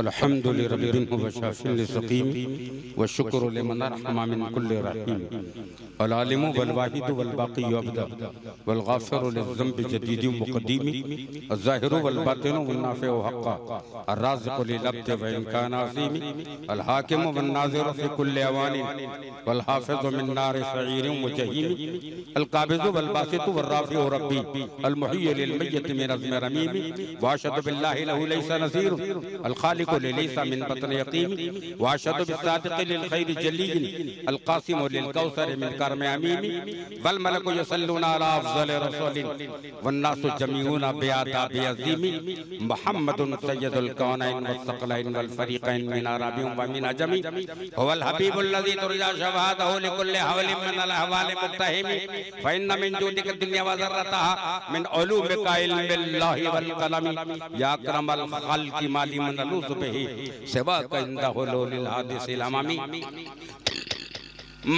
अल्हम्दुलिल्लाहि रब्बिल व शाफिल सकीम व शुक्र लिमन रहमा मिन कुल्लि रहीम अल आलिमु वल वाहिदु वल बाकी अबदा वल गाफिरु लिज़्ज़म्बि जदीदु व क़दीमी अज़ ज़ाहिरु वल बातिनु वन नाफ़िउ हक़्क़ा अर राज़िक़ु लिल अब्दि व इन काना अज़ीमी अल हाकिमु वन नाज़िरु फ़ी कुल्लि अवानि वल हाफ़िज़ु मिन नारि सईरिन व जहीमी अल क़ाबिज़ु वल बासितु वर राफ़िउ रब्बी अल मुहय्यि लिल मय्यति मिन अज़्मि रमीमी व अशहदु बिल्लाहि लहु लैसा नज़ीर अल खालिक़ु लिलैसा मिन बत्नि यक़ीमी व अशहदु बिस्सादिक़ि लिल खैरि जलील अल क़ासिमु लिल कौसरि मिन करमि अमीमी वल मलकु युसल्लूना अला अफ़ज़लि रसूलिन वन नासु जमीऊना बिआदाबि अज़ीमी मुहम्मदुन सय्यदुल कौनैन वस्सक़लैन वल फ़रीक़ैन मिन अरबिय्यिन व मिन अजमी हुवल हबीबुल लज़ी तुरजा शफ़ाअतुहु लिकुल्लि हवलिन मिन अल अहवालि मुत्तहिमी फ इन्न मिन जूदिक दुन्या व ज़र्रतहा मिन उलूमिका इल्मिल्लाहि वल क़लमी या अकरमल ख़ल्क़ि माली मन नलूज़ु बिही सिवाका इंदहु लुलिल हादिसिल अमामी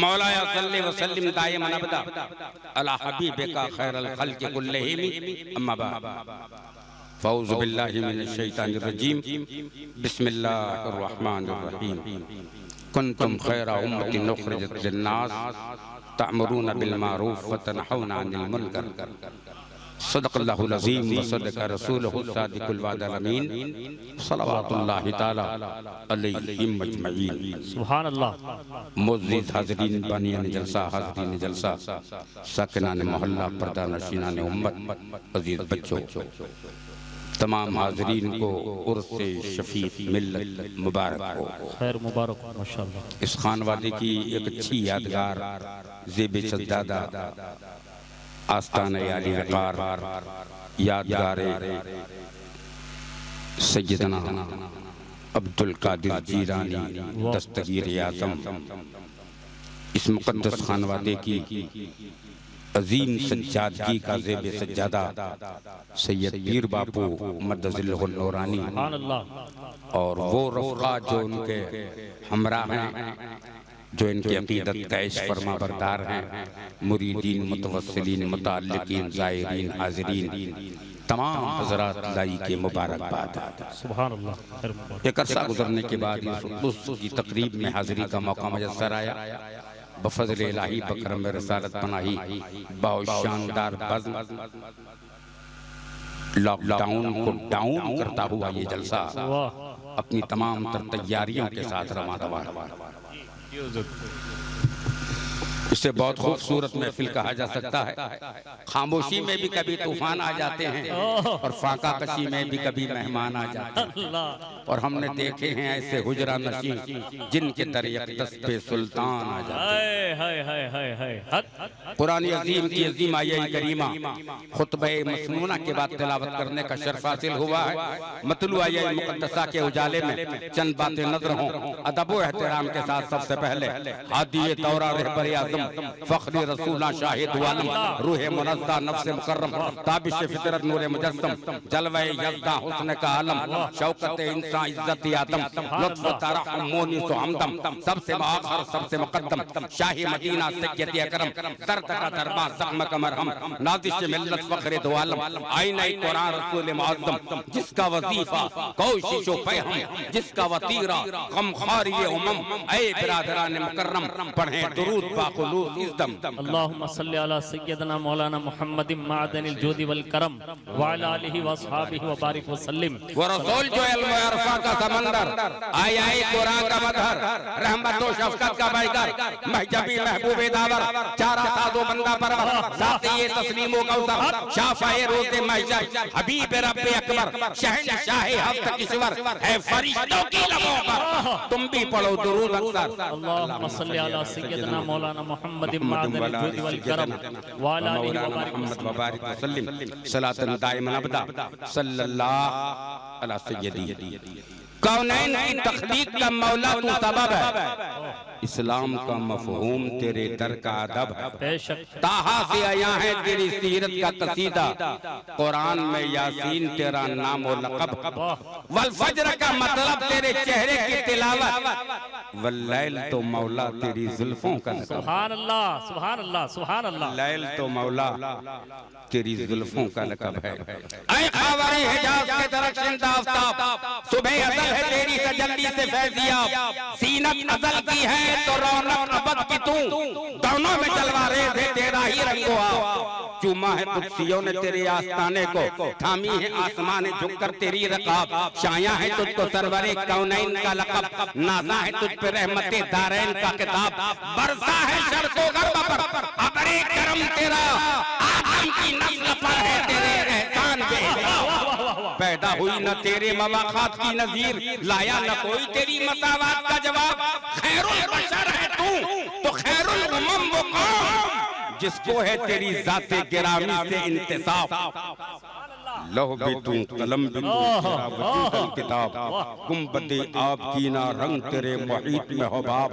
मौलाया सल्लि व सल्लिम दाइमन अबदा अला हबीबिका खैरल खल्क़ि कुल्लिहिम अम्मा बाद फ़ऊज़ु बिल्लाहि मिनश शैतानिर रजीम बिस्मिल्लाहिर रहमानिर रहीम कुंतुम खैरा उम्मतिन उख़रिजत लिन्नास तअमुरूना बिल मारूफ व तनहौना अनिल मुनकर सदक़ल्लाहुल अज़ीम व सदक़ रसूलुहु सादिक़ुल वादल अमीन सल्लल्लाहु तआला अलैहि अजमईन। सुभान अल्लाह। मुअज़्ज़िज़ हाज़रीन बानियान जलसा हाज़रीन जलसा साकिनान मोहल्ला पर्दा नशीनान उम्मत अज़ीज़ बच्चों तमाम हाज़रीन को उर्स शफ़ीक़ मिल्लत मुबारक हो। खैर मुबारक हो माशाअल्लाह। इस खानवादे की एक अच्छी यादगार ज़ेब सज्जादा आस्ताने आली वक़ार यादगार सैयदना अब्दुल कादिर जीलानी दस्तगीर आज़म इस मुक़द्दस खानवादे की अजीम सज्जादगी का ज़ेब सज्जादा सैयद पीर बापू मद्दज़िल्लहुल नूरानी और वो रफ़क़ा जो उनके हमरा हैं, जो इनकी अक़ीदत का इश्क़ फरमा बरदार हैं, मुरीदीन मुतवस्सिलीन मुतअल्लिक़ीन ज़ायरीन हाज़रीन तमाम हज़रात लाई के मुबारकबाद। सुभान अल्लाह। एक अरसा गुज़रने के बाद इस की तक़रीब में हाज़िरी का मौका मुयस्सर आया। बफ़ज़्ल इलाही बकरम रसालत पनाही बहुत शानदार बज़्म लॉकडाउन को डाउन करता हुआ ये जलसा अपनी तमाम तर तैयारियों के साथ रवाना हुआ। इसे बहुत खूबसूरत महफिल कहा जा सकता है। खामोशी में भी कभी तूफान आ जाते हैं और फाका कशी में भी कभी मेहमान आ जाते हैं। और हमने देखे हैं ऐसे हुजरा नशी जिनके दर यक़दस पे सुल्तान आ जाते हैं। कुरान अज़ीम की अज़ीम आयत करीमा खुतबे मसनूना के बाद तिलावत करने का शर्फ हासिल हुआ है। मतलू आयत मुक़द्दसा के उजाले में चंद बातें नज़र हों अदब व एहतराम के साथ। सबसे पहले हादी तौरा रहबर आज़म फ़ख्र रसूला शाहिद वालम रूह मुनज़्ज़ा नफ्स मुकर्रम ताबिश फितरत नूर मुजस्सम जलवे यज़्दा हुस्न का आलम शौकत इंसान इज़्ज़त आदम लुत्फ़ तरहम मोनिस हमदम सबसे आखिर सबसे मुक़द्दम शाही मदीना सय्यद अकरम दर्द का दरबार ज़ख्म का मरहम नाज़िश मिल्लत फ़ख्र दो आलम आईना कुरान रसूल मुअज़्ज़म जिसका वजीफा कोशिश व पैहम जिसका वतीरा गमख़ारी उमम ऐ बिरादरान मुकर्रम पढ़ें दुरूद बाक़ुलूब अल्लाहुम्मा सल्लि अला सय्यदना मौलाना मुहम्मदिन मादनिल जूदी वल करम व अला आलिहि व अस्हाबिहि व बारिक व सल्लिम। वो रसूल जो इल्म व अरफा का समंदर आए आए कुरान का मदहर रहमत व शफ़क़त का बैगर महजबी महबूब दावर चारा साज़ो बंदा परवर ज़ाती तस्लीम व कौसर शाफ़ाए रोज़े महशर हबीब रब्बे अकबर शहंशाह हफ्त किश्वर है फरिश्तों की लबों पर तुम भी पढ़ो दुरूद अक्सर। अल्लाहुम्मा सल्लि अला सय्यदना मौलाना मुहम्मदिन मादनिल जूदी वल करम व अला आलिहि व बारिक व सल्लिम सलातन दाइमन अबदा सल्लल्लाहु अला सय्यदी कौनैन की तख्लीक का मौला तू सबब है। इस्लाम का मफ़हूम तेरे दर का अदब है। ताहा से आया है तेरी सीरत का कसीदा कुरान में यासीन तेरा नाम और लक़ब वल फज्र का मतलब तेरे चेहरे की तिलावत, वल्लैल तो मौला तेरी जुल्फों का लक़ब। सुभान अल्लाह, सुभान अल्लाह, सुभान अल्लाह। लैल तो मौला तेरी जुल्फों का लक़ब है। ऐ ख़ावरे हिजाज़ के दरख्शिंदा आफ़ताब, सुबह अज़ल है तेरी तजल्ली से फैज़ियाब, सीनत अज़ल की है तो रौनक अबद की तू, दोनों में जलवा रेज़ है तेरा ही रंगो आप। चूमा है कुदसियों ने तेरे आस्ताने को, थामी है आसमान ने झुककर तेरी रकाब, शाया है तुझको सरवरे कौनैन का लक़ब, नाज़ा है तुझ पे रहमते दारैन का किताब, बरसा है शर्को गर्ब पर अबरे करम तेरा, आदम की नस्ल पर है तेरे एहसान बेहिसाब। पैदा हुई न तेरे मवाक़ात की नज़ीर, लाया न कोई तेरी मसावात का जवाब, खैरुल बशर है तू तो खैरुल उमम वो कौम, जिसको है तेरी ज़ाते गिरामी से इंतिसाब। लौह भी तू कलम भी तू तेरा वजूद किताब, गुंबदे आब की ना रंग तेरे मुहीत में हो बाब,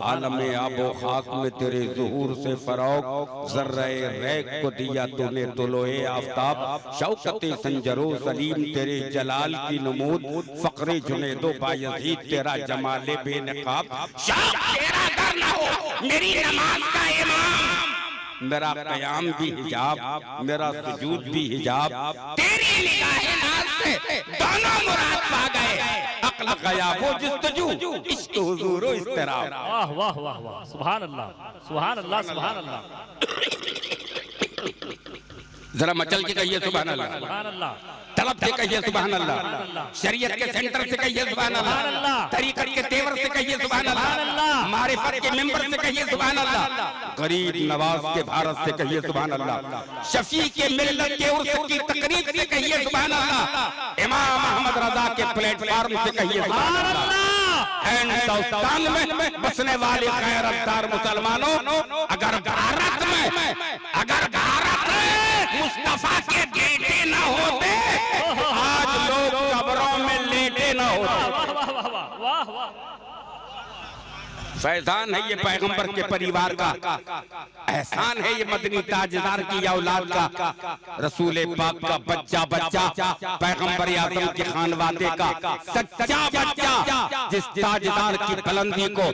आलमे आबो खाक में तेरे ज़ुहूर से फरोग, ज़र्रे रैक को दिया तूने तुलोए आफ़ताब, शौकते संजरो सलीम तेरे जलाल की नमूद, फ़क़्रे जुनैदो बायज़ीद तेरा जमाले बेनक़ाब। शौक़ तेरा घर न हो मेरी नमाज का इमाम, मेरा क़याम भी हिजाब, मेरा सुजूद भी हिजाब, तेरी निगाहे नाज़ से दोनों मुराद पा गए, अक़्ल गया वो जुस्तजू, इश्क़ हुज़ूर व इज़्तिराब। वाह वाह वाह वाह, सुभान अल्लाह, सुभान अल्लाह, सुभान अल्लाह। जरा मचल के कहिए सुभान अल्लाह, सुभान अल्लाह। तलब से कहिए सुभान अल्लाह, शरीयत के सेंटर से कहिए सुभान अल्लाह, तरीक़त के तेवर से कहिए सुभान अल्लाह, मारिफत के मिंबर से कहिए सुभान अल्लाह, गरीब नवाज के भारत से कहिए सुभान अल्लाह, शफी के मिल्लत के उर्स की तकरीब से कहिए सुभान अल्लाह, इमाम अहमद रज़ा के प्लेटफार्म से कहिए सुभान अल्लाह। हिंदुस्तान में बसने वाले गैरतदार मुसलमानों, अगर भारत में मुस्तफा के बेटे न होते, आज लोग कब्रों में लेटे न होते। वाह वाह वाह वाह वाह। फैजान है ये पैगंबर के परिवार का, एहसान है ये मदनी ताजदार की औलाद का, रसूल पाक का बच्चा बच्चा, पैगंबर आज़म के खानवादे का सच्चा बच्चा, जिस ताजदार की बुलंदी को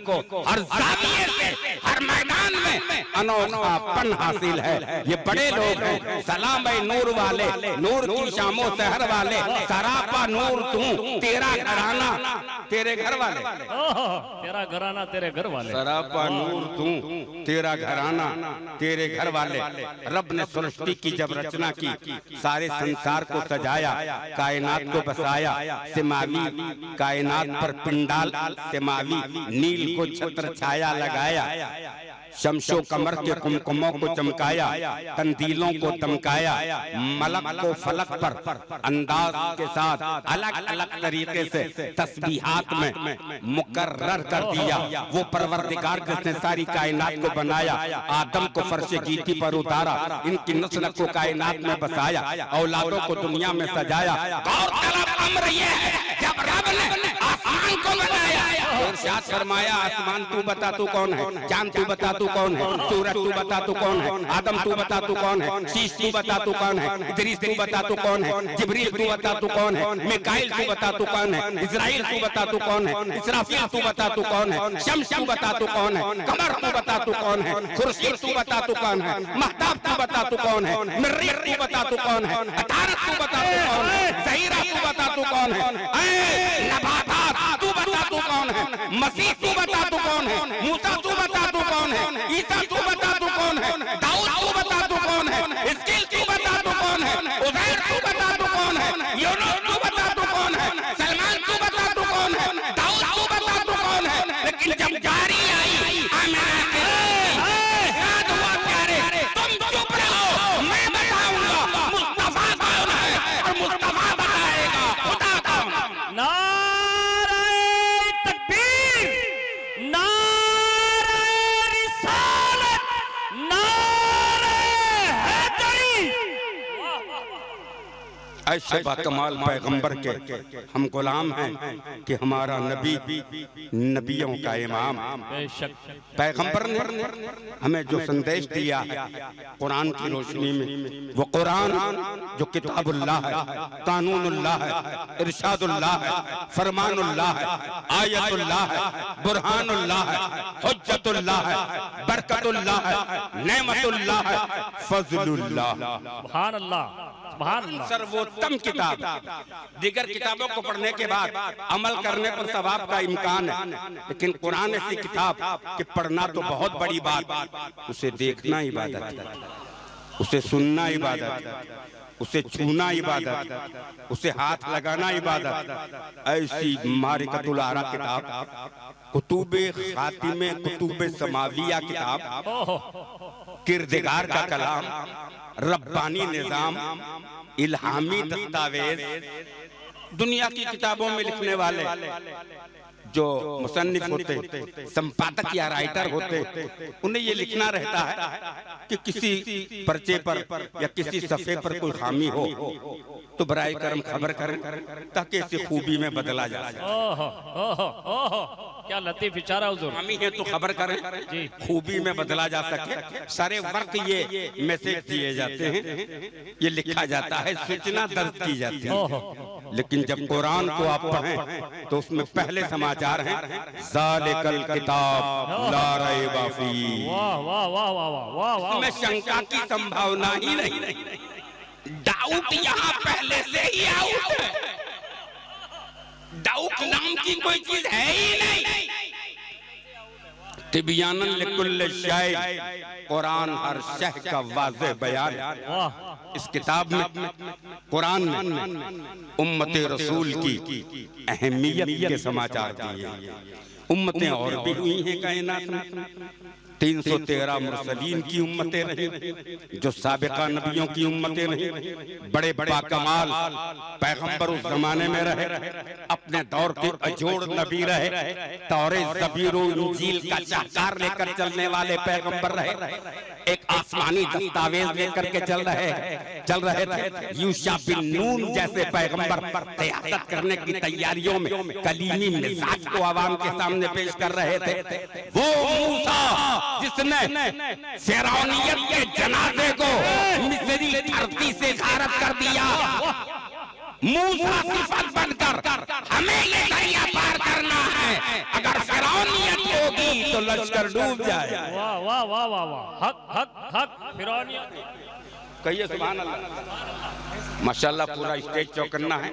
हर ज़ाविये से हर मैदान में अनोखापन हासिल है। ये बड़े लोग हैं, सलाम है नूर वाले, नूर की शामो सहर वाले, सरापा नूर तू, तेरा घराना तेरे घर वाले, तेरा घराना तेरे घर वाले, सरापा नूर तू तेरा घराना तेरे घर वाले। रब ने सृष्टि की जब रचना की, सारे संसार को सजाया, कायनात को बसाया, सिमावी कायनात पर पिंडाल सिमावी, नील को छत्र छाया लगाया, शमशो कमर के कुमकुमों को चमकाया, कंदीलों को दमकाया, मलक को फलक पर अंदाज के साथ अलग अलग तरीके से तस्बीहात में मुकर्रर कर दिया। वो परवरदिगार जिसने सारी कायनात को बनाया, आदम को फर्शे गीती पर उतारा, इनकी नस्ल को कायनात में बसाया, औलादों को दुनिया में सजाया। गौरतलब अम्र ये है, जब रब ने आसमान को बनाया, इरशाद फरमाया, आसमान तू बता तू कौन है, चांद तू बता तू कौन है, सूरज तू बता तू कौन है, आदम तू बता तू कौन है, शीश तू बता तू कौन है, इदरीस तू बता तू कौन है, जिब्रील तू बता तू कौन है, मिकाइल तू बता तू कौन है, इज़राइल तू बता तू कौन है, इसराफील तू बता तू कौन है, शम्स तू बता तू कौन है, कमर तू बता तू कौन है, खुर्शीद तू बता तू कौन है, महताब तू बता तू कौन है, मर्रियत तू बता तू कौन है, अतारत तू बता तू कौन है, ज़हीरा तू बता तू कौन है, नबातात तू बता तू कौन है, मसीह तू बता तू कौन है, मूसा तू बता तू कौन है, ईसा तू बता तू कौन है, दाऊद तू बता तू कौन है, हिजकील तू बता तू कौन है, उज़ैर तू बता तू कौन है, यूनुस तू बता तू कौन है, सलमान तू बता तू कौन है, दाऊद तू बता तू कौन है। लेकिन जब जारी आई याद हुआ प्यारे, तुम चुप रहो, मैं बताऊंगा मुस्तफा कौन है और मुस्तफा बताएगा खुदा कौन है। नारे तकबीर, नारे रिसालत, नारे हैदरी। ऐसे बाकमाल पैगंबर के हम गुलाम हैं कि हमारा नबी नबियों का इमाम। पैगंबर ने हमें जो संदेश दिया है कुरान की रोशनी में, वो कुरान जो किताबुल्लाह है, कानूनुल्लाह है, इरशादुल्लाह है, फरमानुल्लाह है, आयतुल्लाह है, बुरहानुल्लाह है, हुज्जतुल्लाह है, बरकतुल्लाह है, नेमतुल्लाह है, फजलुल्लाह। सुभान अल्लाह, सुभान अल्लाह। सर्वोत्तम किताब। दीगर किताबों को पढ़ने के बाद अमल करने पर सवाब का इम्कान है, लेकिन कुरान ऐसी किताब कि पढ़ना तो बहुत बड़ी बात, उसे देखना इबादत है, उसे सुनना इबादत है, उसे छूना इबादत, उसे हाथ लगाना इबादत। ऐसी मारिकतुल आरा किताब, कुतुबे खातिमे कुतुबे समाविया किताब, किरदिगार का कलाम, रब्बानी निजाम, इल्हामी दस्तावेज। दुनिया की किताबों में लिखने वाले जो मुसन्निफ होते, संपादक या राइटर होते, उन्हें ये लिखना रहता है कि किसी पर्चे पर या किसी सफ़े पर कोई खामी हो तो बराए करम खबर करें ताकि इसे खूबी में बदला जा सके। ओहो ओहो ओहो, क्या लतीफ इशारा हुजूर। खामी है तो खबर करें, खूबी में बदला जा सके। सारे वक्त ये मैसेज दिए जाते हैं, ये लिखा जाता है, सूचना दर्ज की जाती है। लेकिन जब कुरान को आप पढ़ें तो उसमें पहले समाचार हैं, ज़ालिकल किताब ला रैब फीह। वाह वाह वाह वाह वाह वाह। इसमें शंका की संभावना ही नहीं, डाउट यहाँ पहले से ही आउट है। डाउट नाम की कोई चीज है ही नहीं। तिबियानन लिकुल्ल शै, कुरान हर शह का वाज़ेह बयान। इस किताब में, कुरान में उम्मते रसूल की अहमियत के समाचार दिए। उम्मतें और भी हुई हैं कायनात में, 313 मुरसलीन की उम्मतें रही जो साबिका नबियों की उम्मतें रही। बड़े बड़ा कमाल पैगंबर उस जमाने में रहे, अपने दौर के अजोड़ नबी रहे, तौरेत ज़बूर इंजील का शाहकार लेकर चलने वाले पैगंबर रहे। एक आसमानी दस्तावेज लेकर के चल रहे थे। यूशा बिन नून जैसे पैगंबर क़यादत करने की तैयारियों में कलीमी मिजाज को आवाम के सामने पेश कर रहे थे। वो मूसा जिसने फ़िरौनियत के जनाजे को मिस्री धरती से गारत कर दिया, मूसा सिफत बनकर हमें ये दरिया पार करना है। अगर फ़िरौनियत होगी तो लश्कर डूब जाए। वाह वाह वाह वाह वाह, हक हक हक फ़िरौनियत। कहिए सुभान अल्लाह। माशाल्लाह पूरा स्टेज चौकन्ना है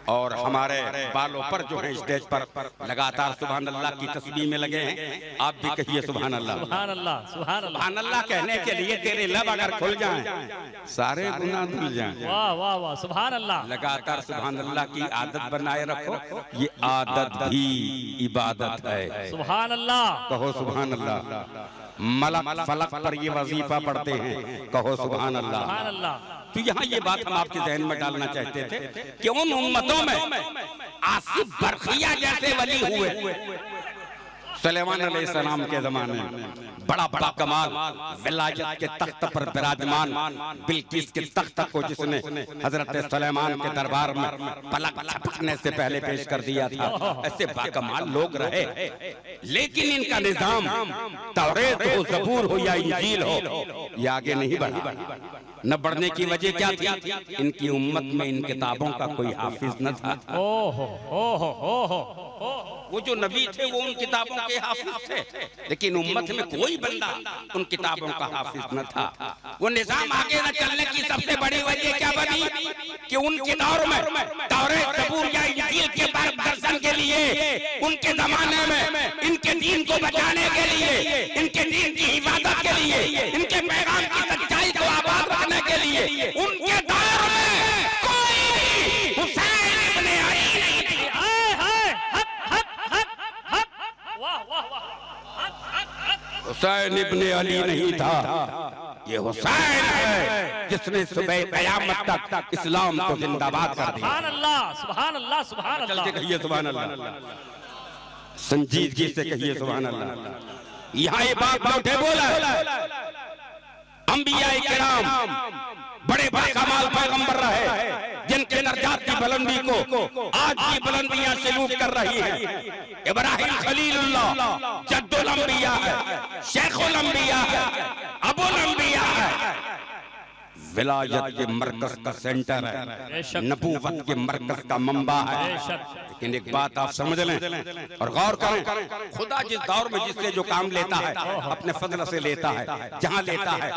और हमारे बालों पर जो है स्टेज पर लगातार सुभान अल्लाह की तस्बीह में लगे हैं। आप भी कहिए सुभान अल्लाह। सुभान अल्लाह, सुभान अल्लाह। सुभान अल्लाह कहने के लिए तेरे लब अगर खुल जाएं, सारे गुनाह धुल जाएं। वाह वाह वाह, सुभान अल्लाह। लगातार सुभान अल्लाह की आदत बनाए रखो, ये आदत भी इबादत है। सुभान अल्लाह, कहो सुभान अल्लाह। मलक फलक पर ये वजीफा पढ़ते हैं, कहो सुभान अल्लाह। सुभान अल्लाह। तो यहाँ ये बात हम आपके जहन में डालना चाहते थे कि उन उम्मतों में आसिफ बरखिया जैसे वली हुए सुलेमान अलैहिस्सलाम के जमाने में, बड़ा बड़ा कमाल, विलायत के तख्त पर विराजमान बिल्किस के तख्त को जिसने हजरत सुलेमान के दरबार में पलक झपकने से पहले पेश कर दिया था। ऐसे बाकमाल लोग रहे, लेकिन इनका निजाम तौरेत हो, ज़बूर हो या इंजील हो, ये आगे नहीं बढ़ा। न बढ़ने की वजह क्या थी? इनकी उम्मत में इन किताबों का कोई हाफिज न था। ओहो ओहो ओहो, वो जो नबी थे वो उन किताबों के हाफिज थे, लेकिन उम्मत में कोई बंदा उन किताबों का हाफिज न था। वो निजाम आगे न चलने की सबसे बड़ी वजह क्या बनी कि उनके दौर में तौरेत, ज़बूर या इंजील के मार्गदर्शन के लिए, उनके जमाने में इनके दीन को बचाने के लिए, इनके दीन की हिफाजत के लिए, इनके पैगाम की सच्चाई को आबाद रखने के लिए उनके दौर में कोई भी हुसैन इब्ने अली नहीं थे। वाह वाह वाह, हुसैन इब्ने अली नहीं था, ये हुसैन है जिसने सुबह क़यामत तक इस्लाम को जिंदाबाद कर दिया। सुभान अल्लाह, सुभान अल्लाह, सुभान अल्लाह। कहिए सुभान अल्लाह, संजीदगी से कहिए सुभान अल्लाह। यहाँ ये बात उठे बोला, अंबिया किराम बड़े बड़े कमाल पैगंबर रहे, जिनके दर्जात की बुलंदी को आज की बुलंदियां सलूक कर रही हैं। इब्राहिम खलीलुल्लाह जद्दुल अंबिया है, शेखुल अंबिया है, अबुल अंबिया है, विलायत के मरकज का सेंटर है, नबूवत के मरकज का मंबा है। लेकिन एक बात आप समझ लें और गौर करें, खुदा जिस दौर में जिससे जो काम लेता है अपने फजल से लेता है, जहां लेता है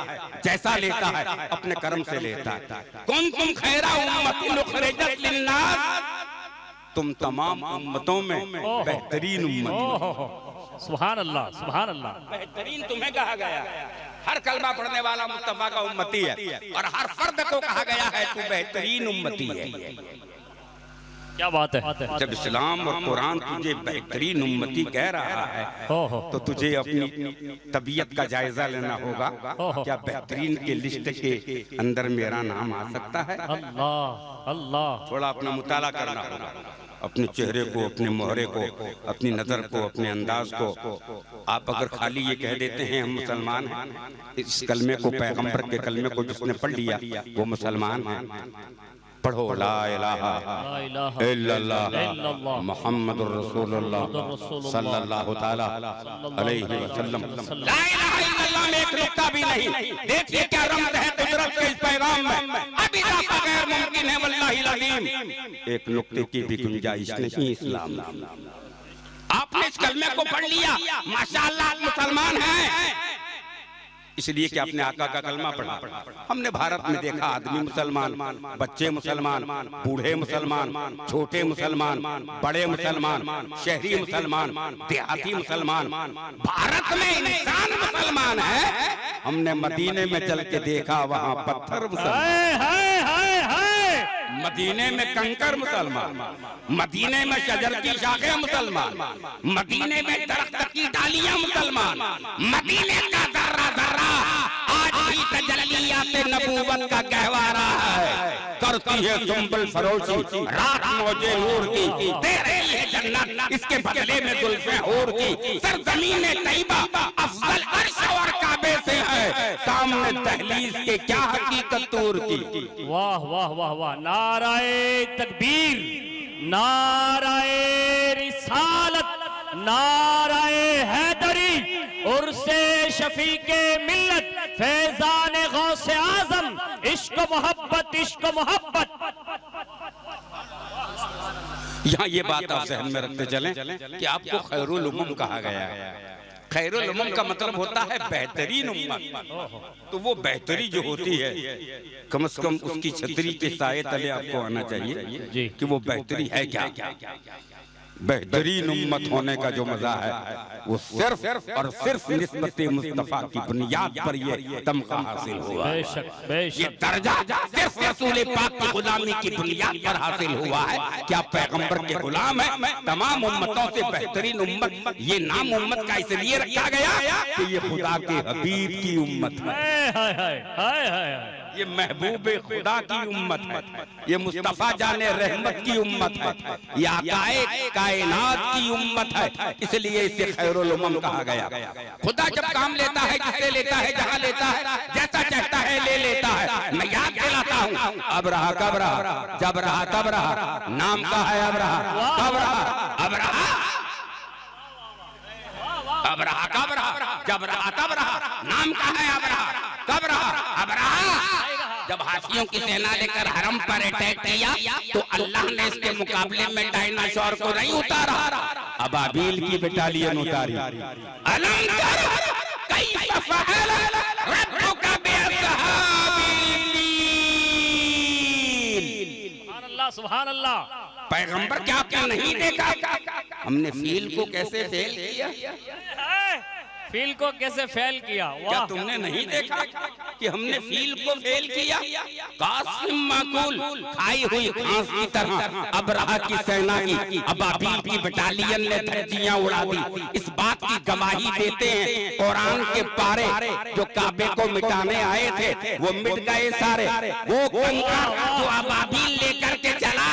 जैसा लेता है अपने कर्म से लेता है। कुंतुम खैरा उम्मतिन उखरिजत लिन्नास, तुम तमाम उम्मतों में बेहतरीन उम्मत। सुभान अल्लाह, सुभान अल्लाह। बेहतरीन तुम्हें कहा गया है। हर कलमा पढ़ने वाला मुस्तफा का उम्मती है और हर फर्द को कहा गया है तू बेहतरीन उम्मती है। क्या बात है। जब इस्लाम और कुरान तुझे बेहतरीन उम्मती कह रहा है तो तुझे अपनी तबीयत का जायजा लेना होगा। क्या बेहतरीन के लिस्ट के अंदर मेरा नाम आ सकता है? अल्लाह अल्लाह। थोड़ा अपना मुताला करना होगा, अपने चेहरे को, अपने मोहरे को, अपनी नजर को, अपने अंदाज को। आप अगर खाली ये कह देते हैं हम मुसलमान हैं, इस कलमे को, पैगंबर के कलमे को जिसने पढ़ लिया वो मुसलमान है। पढ़ो ला इलाहा इल्लल्लाह मुहम्मदुर रसूलुल्लाह सल्लल्लाहु तआला अलैहि वसल्लम। ला इलाहा इल्लल्लाह में एक नुक्ता भी नहीं। देखिए क्या रमज है कुदरत के इस पैगाम में। अभी इजाफा गैर मुमकिन है वल्लाहिल अज़ीम। एक नुक्ते की भी गुंजाइश नहीं इस्लाम में। आपने इस कलमे को पढ़ लिया, माशाअल्लाह मुसलमान हैं, इसलिए कि आपने आका का कलमा पढ़ा। हमने भारत में देखा आदमी मुसलमान, बच्चे मुसलमान, बूढ़े मुसलमान, छोटे मुसलमान, बड़े मुसलमान, शहरी मुसलमान, देहाती मुसलमान। भारत में इंसान मुसलमान है। हमने मदीने में चल के देखा वहाँ पत्थर मुसलमान, मदीने में कंकर मुसलमान, मदीने में शजर की शाखें मुसलमान, मदीने में दरख्त की डालियां मुसलमान, मदीने का जर्रा जर्रा आज भी तजल्लियात नबूवत का गहवारा है। करती है सुंबल फरोशी रात मौजे नूर की, दे रही है जन्नत इसके बदले में जुल्फे हूर की। सरजमीन तैयबा अफजल अर्श और काबे से है, सामने दहलीज के क्या हकीकत तूर की। वाह वाह वाह वाह। नाराए तकबीर, नाराए रिसालत, नाराए हैदरी, उर्से शफीके मिल्लत, फैजान गौसे आजम, इश्क मोहब्बत, इश्क मोहब्बत। यहाँ ये बात आप ज़हन में रखते चलें कि आपको खैरुल उम्म कहा गया है। खैरुल उम्म का मतलब होता है बेहतरीन उम्मत। तो वो बेहतरी जो होती है कम से कम उसकी छतरी के साए तले आपको आना चाहिए कि वो बेहतरी है क्या। बेहतरीन उम्मत होने का जो मजा है वो सिर्फ और सिर्फ निस्बत मुस्तफा की बुनियाद पर ये तमगा हासिल हुआ। ये दर्जा सिर्फ रसूल पाक की गुलामी की बुनियाद पर हासिल हुआ है। क्या पैगंबर के गुलाम है। तमाम उम्मतों से बेहतरीन उम्मत, ये नाम उम्मत का इसलिए रखा गया कि ये खुदा के हबीब की उम्मत है, ये महबूब खुदा की उम्मत है, ये मुस्तफा जाने रहमत की उम्मत है, ये आकाए कायनात की उम्मत है। इसलिए इसे खैरुल उम्म कहा गया। खुदा जब काम लेता है, जिससे लेता है, जहां लेता है, जैसा चाहता है ले लेता है। मैं याद दिलाता हूँ, अब रहा कब रहा, जब रहा तब रहा। नाम का है अब रहा कब रहा, अब रहा, अब रहा कब रहा, जब रहा तब रहा। नाम का है अब रहा कब रहा, अब रहा। जब हाथियों की सेना लेकर हरम पर अटैक किया तो अल्लाह ने इसके मुकाबले में डायनासोर को नहीं उतारा, अबाबील की बटालियन उतारी। अलम तर कैफ फअल रब्बुका बिअस्हाबिल। सुभान अल्लाह, सुभान अल्लाह। पैगंबर क्या आपने नहीं देखा हमने फील को कैसे फेल किया, फील को कैसे फेल किया। क्या तुमने नहीं देखा कि हमने फील को फेल किया। कासिम माकूल खाई हुई घास की तरह अबरहा की सेना की, अबाबील की बटालियन ने धज्जियां उड़ा दी। इस बात की गवाही देते हैं कुरान के पारे जो काबे को मिटाने आए थे वो मिट गए सारे। वो कंकर जो अबाबील लेकर के चला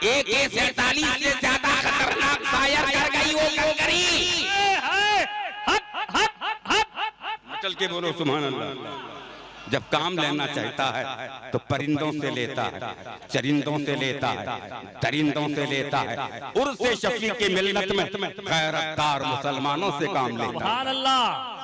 AK-47 से ज्यादा खतरनाक फायर कर गई वो कंकरी। चल के बोलो सुभान अल्लाह। जब काम लेना चाहता है तो परिंदों से लेता है, चरिंदों से लेता है, दरिंदों से लेता है। उर्से शफी की मिल्लत में गैरतदार मुसलमानों से काम लेता है। सुभान अल्लाह।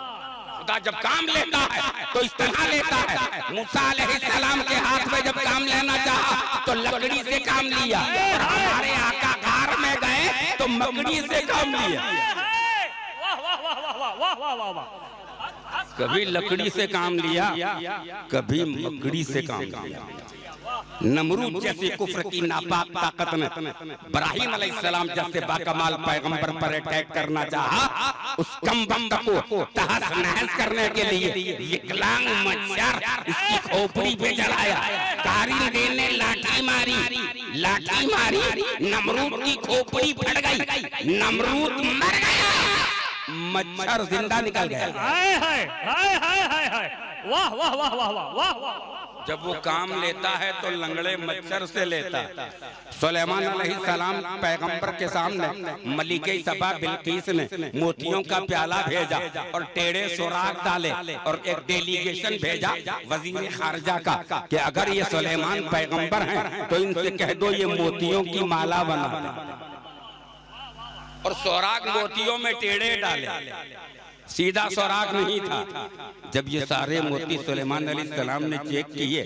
खुदा जब काम लेता है तो इस तरह लेता है। मूसा अलैहिस्सलाम के हाथ में जब काम लेना चाहा तो लकड़ी से काम लिया, और हमारे आका गार में गए तो मकड़ी से काम लिया। वाह वाह वाह वाह वाह वाह वाह वाह। कभी लकड़ी से काम लिया, कभी मकड़ी से काम लिया। नमरूद जैसे कुफ्र की नापाक ताकत ने इब्राहीम अलैहिस्सलाम जैसे बाकमाल पैगंबर पर अटैक करना चाहा। उस कम बंद को तहस नहस करने के लिए विकलांग मच्छर इसकी खोपड़ी पे चढ़ाया। कारिंदे ने लाठी मारी, नमरूद की खोपड़ी फट गई, नमरूद मर गया, मच्छर जिंदा निकल गया। हाय हाय हाय हाय हाय हाय। वाह वाह वाह वाह वाह वाह वाह। जब वो काम लेता है तो लंगड़े मच्छर से लेता है। सुलेमान अलैहिस्सलाम पैगंबर के सामने मलिके सबा बिल्किस ने मोतियों का प्याला भेजा और टेढ़े सुराख डाले और एक डेलीगेशन भेजा वजीर खारजा का कि अगर ये सुलेमान पैगंबर हैं तो इनसे कह दो ये मोतियों की माला बना दे। और सुराख मोतियों में टेढ़े डाले, सीधा सुराख नहीं था। जब ये सारे मोती सुलेमान अलैहिस्सलाम ने चेक किए,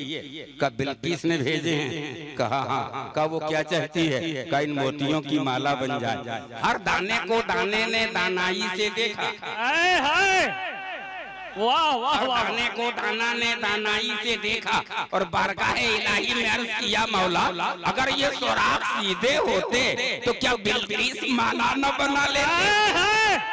कहा बिल्किस ने भेजे हैं, कहा हाँ, कहा वो क्या चाहती है, कहा इन मोतियों की माला बन जाए। हर दाने को दाने ने दानाई से देखा, वाह वाह वाह। दाने को दाना ने दानाई से देखा और बारगाह इलाही में अर्ज किया मौला अगर ये सुराख सीधे होते तो क्या बिल्किस माला न बना लेते।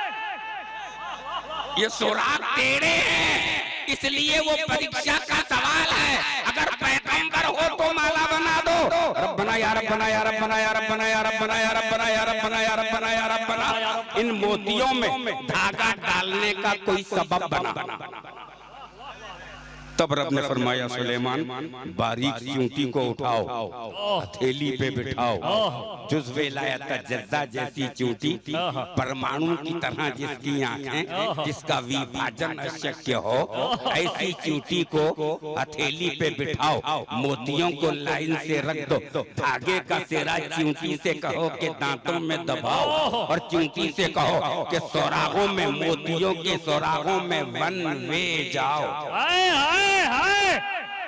ये सुराख टेढ़े हैं इसलिए वो परीक्षा का सवाल है। अगर पैगंबर हो तो माला बना दो। रब्बना या रब्बना या रब्बना या रब्बना या रब्बना या रब्बना या रब्बना या रब्बना या रब्बना। इन मोतियों में धागा डालने का कोई सबब बना। तब रब ने फरमाया सुलेमान बारीक चूंटी को उठाओ, हथेली पे बिठाओ, जुज़्वे लायत जज्जा जैसी चूंटी, परमाणु की तरह जिसकी आंखें, जिसका विभाजन अशक्य हो, ऐसी चूंटी को हथेली पे बिठाओ, मोतियों को लाइन से रख दो, धागे का सिरा चूंटी से कहो कि दांतों में दबाओ और चूंटी से कहो कि सुराखों में, मोतियों के सुराखों में वन वे जाओ।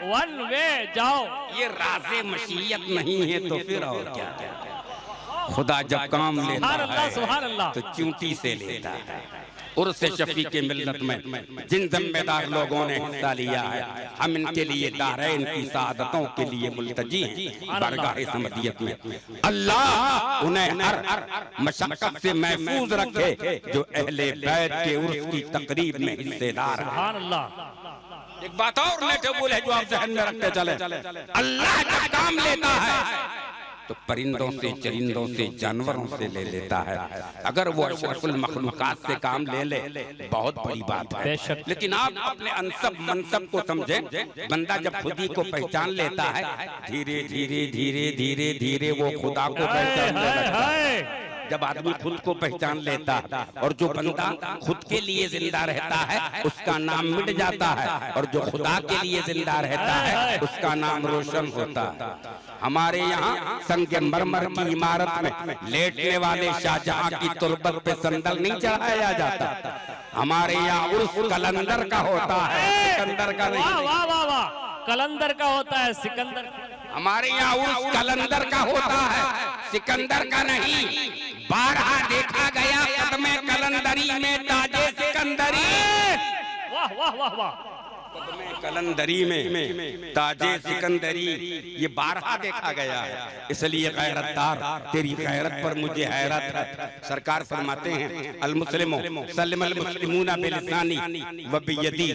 वन वे जाओ। ये राज़े मशीयत नहीं है तो फिर और क्या। खुदा जब काम लेता है तो चूंटी से लेता है। उर्से शफी के मिल्लत में जिन जिम्मेदार लोगों ने हिस्सा लिया है हम इनके लिए दारैन की सादतों के लिए मुल्तजी हैं बारगाह समदियत में। अल्लाह उन्हें हर मशक्कत से महफूज रखे जो अहले बैत के उर्स की तकरीब में हिस्सेदार हैं। एक बात और नेटेबुल है जो आप जहन में रखते चले, अल्लाह जब काम लेता है तो परिंदों से, चरिंदों से, जानवरों से ले लेता है। अगर वो अशरफुल मखलूकात से काम ले ले बहुत बड़ी बात है। लेकिन आप अपने अनसब मनसब को समझे, बंदा जब खुद ही को पहचान लेता है धीरे धीरे धीरे धीरे धीरे वो खुदा को पहचानने लगता है। जब आदमी खुद को पहचान लेता है और जो बंदा खुद के लिए जिंदा रहता है उसका नाम मिट जाता है और जो खुदा के लिए जिंदा रहता है उसका नाम रोशन होता है। हमारे यहाँ संगमरमर की इमारत में लेटने वाले शाहजहां की तुरबत पे संदल नहीं चढ़ाया जाता। हमारे यहाँ उर्स कलंदर का होता है, सिकंदर का नहीं। वाह वाह वाह, कलंदर का होता है, सिकंदर। हमारे यहाँ उर्स कलंदर का होता है, सिकंदर का नहीं। बारहा देखा गया कदमे कलंदरी में ताजे सिकंदरी। वाह वाह वाह वाह। कलंदरी में ताजे सिकंदरी ये बारहा देखा गया है। इसलिए गैरतदार तेरी गैरत पर मुझे हैरत है। सरकार फरमाते हैं अल मुस्लिमो सल्लमल मुस्लिमूना बिलिसानी व बियदी।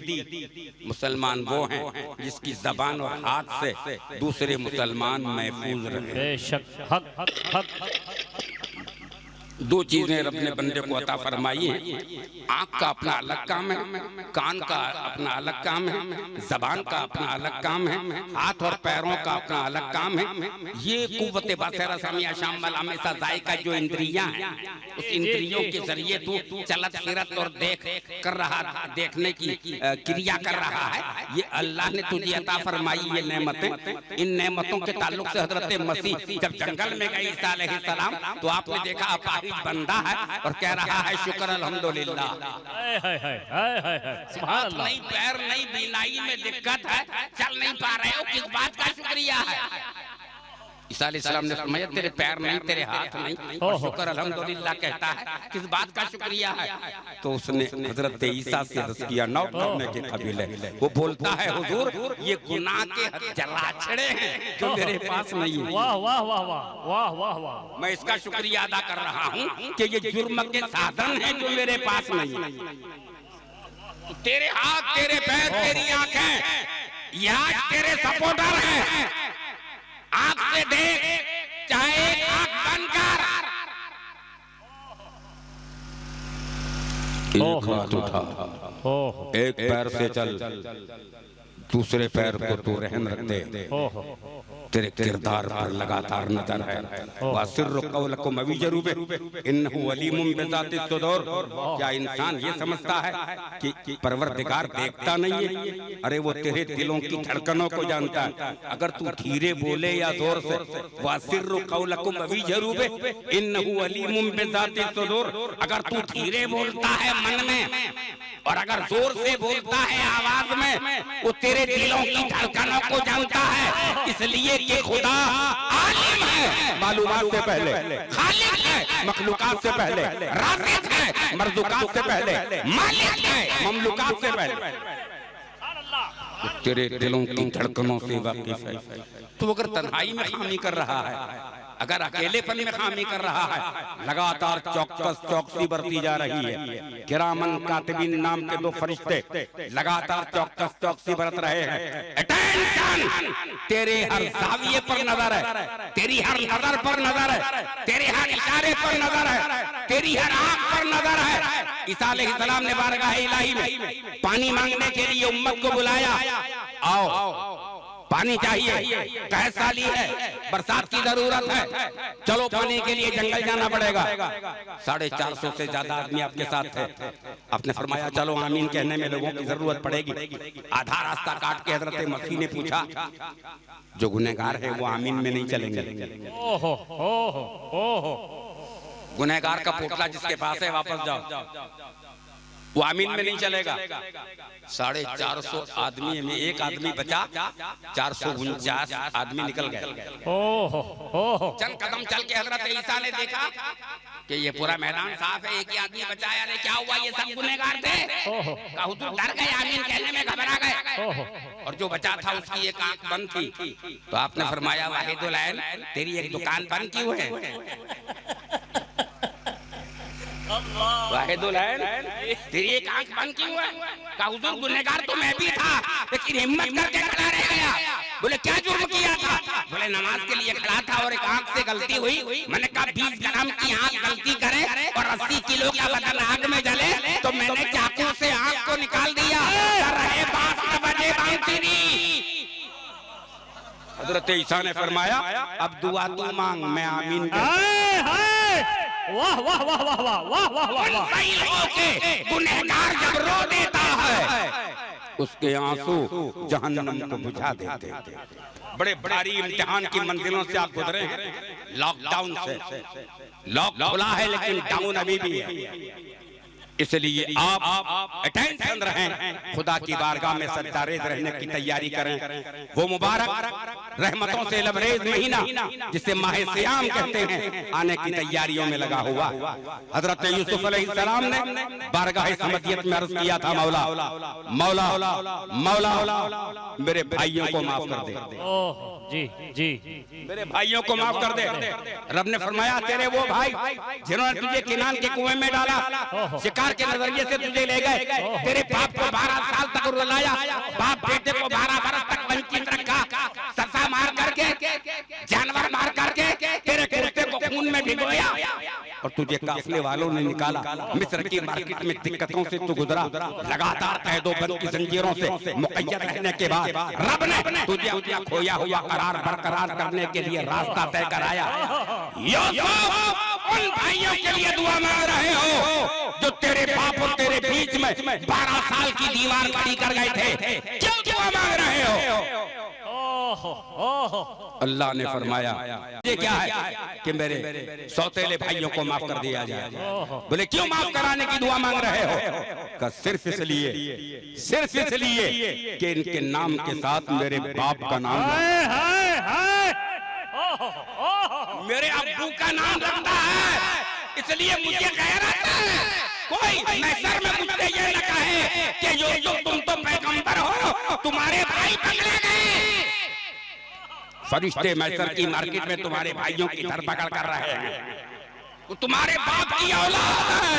मुसलमान वो हैं जिसकी जबान और हाथ से दूसरे मुसलमान महफूज रहे। बेशक हक हक हक। दो चीजें रब ने बंदे को अता फरमाई हैं। आँख का अपना अलग काम है, कान का अपना अलग काम है, जबान का अपना अलग काम है, हाथ और पैरों का अपना अलग काम है। ये कुव्वत बसर समिया शामिल हमेशा जायका जो इंद्रियां हैं, उस इंद्रियों के जरिए तू चलत फिरत और देखने की क्रिया कर रहा है। ये अल्लाह ने तुझे अता फरमाई ये नेमतें। इन नेमतों के ताल्लुक से हजरत मसीह जब जंगल में गए ईसा अलैहिस्सलाम, तो आपने देखा अपाहिज बंदा है और कह रहा है शुक्र अल्हम्दुलिल्लाह। सुभान अल्लाह। नहीं पैर नहीं, बीनाई में दिक्कत है, चल नहीं पा रहे हो, किस बात का शुक्रिया है? ईसा अलैहिस्सलाम ने फरमाया तेरे पैर नहीं, तेरे हाथ नहीं, और शुक्र अल्हम्दुलिल्लाह कहता है, किस बात का शुक्रिया है? तो उसने हजरत ईसा से अर्ज किया नौ करने के काबिल है। वो बोलता है हुजूर ये गुनाह के जलाछड़े हैं जो मेरे पास नहीं है। वाह वाह वाह वाह वाह वाह वाह। मैं इसका शुक्रिया अदा कर रहा हूँ कि ये जुर्म के साधन हैं जो मेरे पास नहीं है। तो तेरे हाथ, तेरे पैर, तेरी आंखें यहाँ तेरे सपोर्टर हैं। आंख से देख, चाहे आंख बंद कर। एक हाथ उठा, एक पैर से चल, दूसरे पैर को तू रहन रख दे। तेरे किरदार पर लगातार नजर है। वासिर्रु कौलकुम अविजरूबे इन्नहु अलीमुम बिज़ाति सुदूर। क्या इंसान ये समझता है कि परवरदिगार देखता नहीं है? अरे वो तेरे दिलों की धड़कनों को जानता है। अगर तू धीरे बोले या जोर से, वासिर्रु कौलकुम अविजरूबे इन्नहु अलीमुम बिज़ाति सुदूर, अगर तू धीरे बोलता है मन में और अगर जोर से बोलता है आवाज में, वो तेरे दिलों की धड़कनों को जानता है। इसलिए कि खुदा आलिम है, मालूमात से पहले, खालिक है, मखलूकात से पहले, राज़िक है, मर्ज़ूकात से पहले, मालिक है, ममलूकात से पहले। तेरे दिलों की धड़कनों से वाकिफ है। तो अगर तन्हाई में खामी कर रहा है, अगर अकेलेपन में खामी कर रहा है, लगातार चौकसी बरती जा रही है। किरामन कातिबीन नाम के दो फरिश्ते लगातार चौकसी बरत रहे हैं। अटेंशन, तेरे हर जाविये पर नजर है, तेरी हर नजर पर नजर है, तेरे हर इशारे पर नजर है, तेरी हर आंख पर नजर है। ईसा अलैहिस्सलाम ने बारगाह इलाही में पानी मांगने के लिए उम्मत को बुलाया, आओ पानी चाहिए, कह साली है, बरसात की जरूरत है, चलो पानी के लिए जंगल जाना पड़ेगा। 450 से ज्यादा आदमी आपके साथ थे। आपने फरमाया चलो आमीन कहने में लोगों की जरूरत पड़ेगी। आधा रास्ता काट के हजरत मसीह ने पूछा, जो गुनहगार है वो आमीन में नहीं चलेंगे? गुनहगार का पोटला जिसके पास है वापस जाओ, वो आमीन में नहीं चलेगा। 450 आदमी में एक आदमी बचा, 449 आदमी निकल गए। चंद कदम चल के हजरत ईसा ने देखा कि ये पूरा मैदान साफ है, एक ही आदमी बचा है। अरे क्या हुआ, ये सब गुनहगार थे? कहूँ तो डर गए, आमीन कहने में घबरा गए। और जो बचा था उसकी एक आंख बंद थी। तो आपने फरमाया वाहिदुल ऐन, तेरी एक दुकान बंद क्यों है? वाहिदुल ऐन, तेरी एक आंख बंद क्यों है? कहा हुजूर गुनहगार तो मैं भी था, लेकिन हिम्मत करके खड़ा रह गया। बोले क्या जुर्म किया था? बोले नमाज के लिए खड़ा था और एक आंख से गलती हुई। मैंने कहा 20 ग्राम की आंख गलती करे और 80 किलो का बदन आग में जले, तो मैंने चाकू से आंख को निकाल दिया। रहे 12 बजे बांसुरी। हजरत ईसा ने फरमाया अब दुआ तू मांग, मैं आमीन। वाह वाह वाह वाह वाह वाह वाह वाह वाह। गुनहगार जब रो देता है, उसके आंसू जहन्नम को बुझा देते हैं। बड़े भारी इम्तिहान की मंजिलों से आप गुजरे हैं। लॉकडाउन से, लॉक खुला है लेकिन डाउन अभी भी है। इसलिए आप अटेंशन रहें, खुदा की बारगाह में सद्दारेज रहने की तैयारी करें। वो मुबारक रहमतों से लबरेज महीना जिसे माह सियाम कहते हैं, आने की तैयारियों में लगा हुआ। हजरत यूसुफ अलैहिस्सलाम ने बारगाह समदियत में अर्ज किया था, मौला मौला मौला मेरे भाइयों को माफ कर दे। जी जी, मेरे भाइयों को माफ कर दे। रब ने फरमाया तेरे वो भाई जिन्होंने तुझे किनान के कुएं में डाला, शिकार के नजरिए से तुझे ले गए, तेरे बाप को 12 साल तक रुलाया, बाप बेटे को 12 बरस तक वंचित रखा, ससा मार करके, जानवर मार करके, तेरे कुर्ते को खून में भिगोया, और तुझे काफिले वालों ने निकाला। मिस्र की मार्केट में दिक्कतों से तू गुजरा, लगातार कैदोबंद की जंजीरों से मुक़य्यद रहने के बाद रब ने तुझे अपना खोया हुआ करार बरकरार करने के लिए रास्ता तय कराया। यूसुफ, उन भाइयों के लिए दुआ मांग रहे हो जो तेरे बाप और तेरे बीच में 12 साल की दीवार खड़ी कर गए थे, क्यों दुआ मांग रहे हो? अल्लाह ने फरमाया ये क्या है कि मेरे सौतेले भाइयों को माफ कर दिया जाए। बोले क्यों माफ कराने की दुआ मांग रहे हो? का सिर्फ इसलिए कि इनके नाम के साथ मेरे बाप का नाम, मेरे अब्बू का नाम लगता है, इसलिए मुझे गैरत है। कोई मैसर में मुझसे ये न कहे कि यूसुफ तुम तो पैगंबर हो, तुम्हारे भाई पकड़े गए। फरिश्ते मैसर की मार्केट में तुम्हारे भाइयों की धरपकड़ कर रहे हैं। वो तुम्हारे बाप की औलाद है।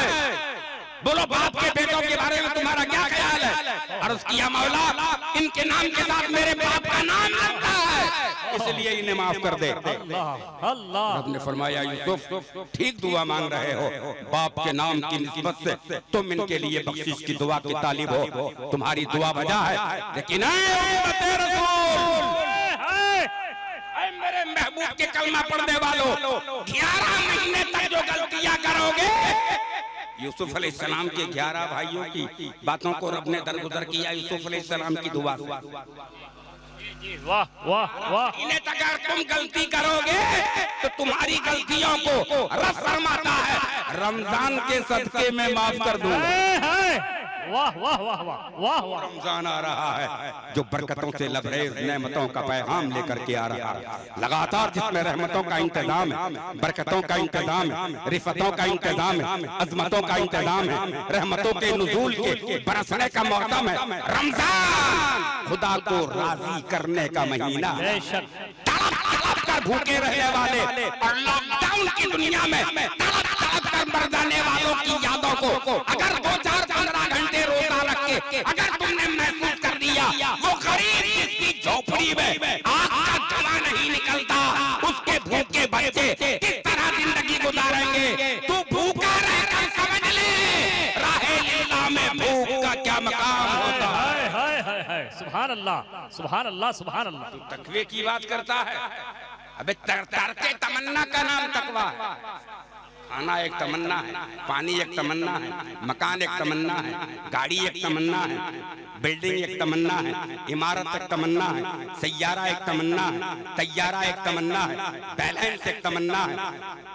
बोलो बाप के बेटों के बारे में तुम्हारा क्या ख्याल है? और उसकी मौला, इनके नाम के साथ मेरे बाप का नाम लगता है, इसलिए इन्हें माफ कर दे। अल्लाह रब ने फरमाया यूसुफ ठीक दुआ मांग रहे हो, बाप के नाम की निस्बत से तुम इनके लिए बख्शिश की दुआ की तालिब हो, तुम्हारी दुआ वजह है। लेकिन मेरे महबूब के कलमा पढ़ने वालों, 11 महीने तक जो गलतियां करोगे, यूसुफ अलैहिस्सलाम के 11 भाइयों की बातों को रब ने दरगुजर किया यूसुफ अलैहिस्सलाम की दुआ से। वाह वाह वाह। इन्हें अगर तुम गलती करोगे तो तुम्हारी गलतियों को रब फरमाता है रमजान के सदके में माफ कर दूंगा। वाह वाह वाह वाह वाह वाह। रमजान आ रहा है जो बरकतों से लबरेज नेमतों का पैगाम लेकर के आ रहा है, लगातार जिसमें रहमतों का इंतजाम है, बरकतों का इंतजाम है, रिफतों का इंतजाम है, अजमतों का इंतजाम है, रहमतों के नुज़ूल के बरसने का मौसम है। रमजान खुदा को राजी करने का महीना है। तड़प कर भूखे रहने वाले और लॉकडाउन की दुनिया में तड़प कर मर जाने वालों की यादों को अगर 2-4-15 घंटे रोजा रख के अगर तुमने महसूस कर दिया, वो गरीब जिसकी झोपड़ी में आग का धुआं नहीं निकलता, उसके भूखे बच्चे किस तरह जिंदगी गुजारेंगे, तू भूखा रहकर समझ ले राहे लीला में भूख का क्या मकाम होता है। सुभान अल्लाह सुभान अल्लाह सुभान अल्लाह। तू तकवे की बात करता है? अबे तरके तमन्ना का नाम तकवा है। खाना एक तमन्ना है, पानी एक तमन्ना है, मकान एक तमन्ना है, गाड़ी एक तमन्ना है, बिल्डिंग एक तमन्ना है, इमारत एक तमन्ना है, सैयारा एक तमन्ना है, तैयारा एक तमन्ना है, बैलेंस एक तमन्ना है,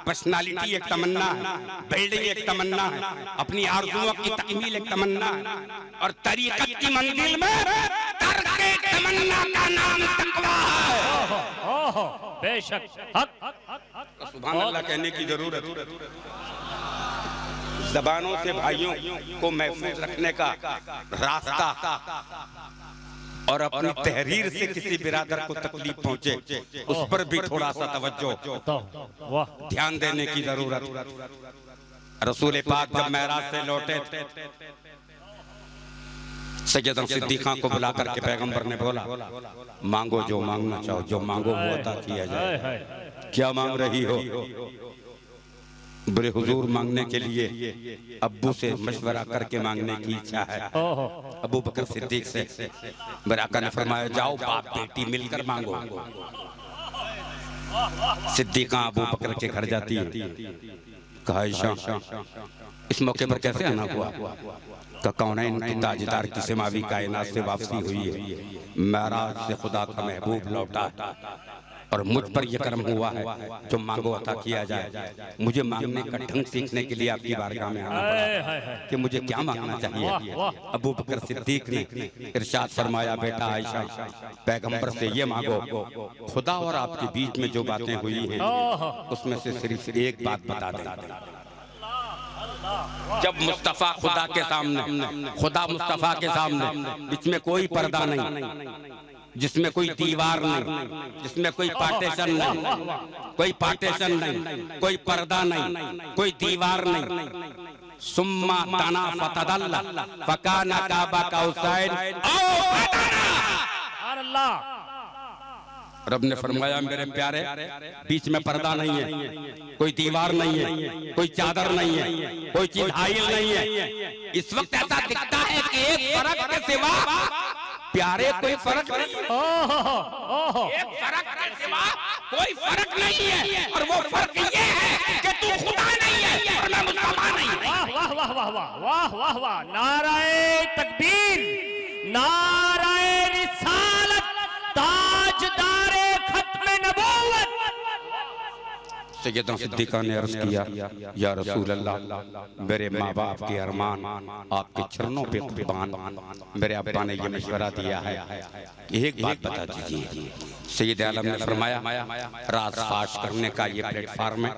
पर्सनालिटी एक तमन्ना है, बिल्डिंग एक तमन्ना है, अपनी आरज़ुओं की तकमील एक तमन्ना है, और तरीक़त की मंजिल में तरके तमन्ना का नाम तकवा है। बेशक हक सुभान अल्लाह कहने की जरूरत। ज़बानों से भाइयों को महफूज रखने का रास्ता और अपनी तहरीर से किसी बिरादर को तकलीफ पहुंचे उस पर भी थोड़ा सा तवज्जो ध्यान देने की जरूरत। रसूल पाक जब मेराज से लौटे थे, सैयदना सिद्दीक़ा को बुला करके पैगंबर ने बोला मांगो जो मांगना चाहो, जो मांगो वो अता किया जाए। क्या मांग रही हो? बड़े हुजूर मांगने के लिए अब्बू से मशवरा करके मांगने की इच्छा है। अबू बकर सिद्दीक से मेरे आका ने फरमाया जाओ बाप बेटी मिलकर मांगो। सिद्दीक़ा अबू बकर के घर जाती है। कहा आयशा इस मौके पर कैसे आना हुआ? का कौनैन की ताजदार की समावी कायनात से वापसी हुई है, मेराज से खुदा का महबूब लौटा और मुझ पर यह कर्म हुआ है जो मांगो अता किया जाए। मुझे मांगने का ढंग सीखने के लिए आपकी बारगाह में आना पड़ा कि मुझे क्या मांगना चाहिए। अबू बकर सिद्दीक ने इरशाद फरमाया बेटा आयशा पैगंबर से ये मांगो, खुदा और आपके बीच में जो बातें हुई हैं उसमें से सिर्फ एक बात बता दें। जब मुस्तफा खुदा के सामने, खुदा मुस्तफा के सामने, इसमें कोई पर्दा नहीं, जिसमें कोई दीवार नहीं, जिसमें कोई पार्टीशन नहीं, कोई पार्टीशन नहीं, कोई पर्दा नहीं, कोई दीवार नहीं। सुम्मा तना फतदल्ला फकाना काबा कौसैन औ अदना। रब ने फरमाया मेरे प्यारे बीच में पर्दा नहीं है, कोई दीवार नहीं है, कोई चादर नहीं है, कोई चीज हाइल नहीं है। इस वक्त ऐसा दिखता है कि एक फर्क के सिवा प्यारे कोई फर्क नहीं है। एक फर्क के सिवा कोई फर्क नहीं है, और वो फर्क ये है कि तू खुदा नहीं है और मैं मुस्तफा नहीं। वाह वाह वाह वाह वाह वाह वाह वाह, नाराए तकबीर, नाराए रिसालत, ताजदारे खत्म नबूवत। सैयदना सिद्दीक़ा ने अर्ज किया, या रसूल अल्लाह, मेरे माँ बाप के अरमान आपके चरणों पे कुर्बान। मेरे अब्बा ने ये मशवरा दिया है, एक बात बता दीजिए। सैयद आलम ने फरमाया, राज फाश करने का ये प्लेटफार्म है,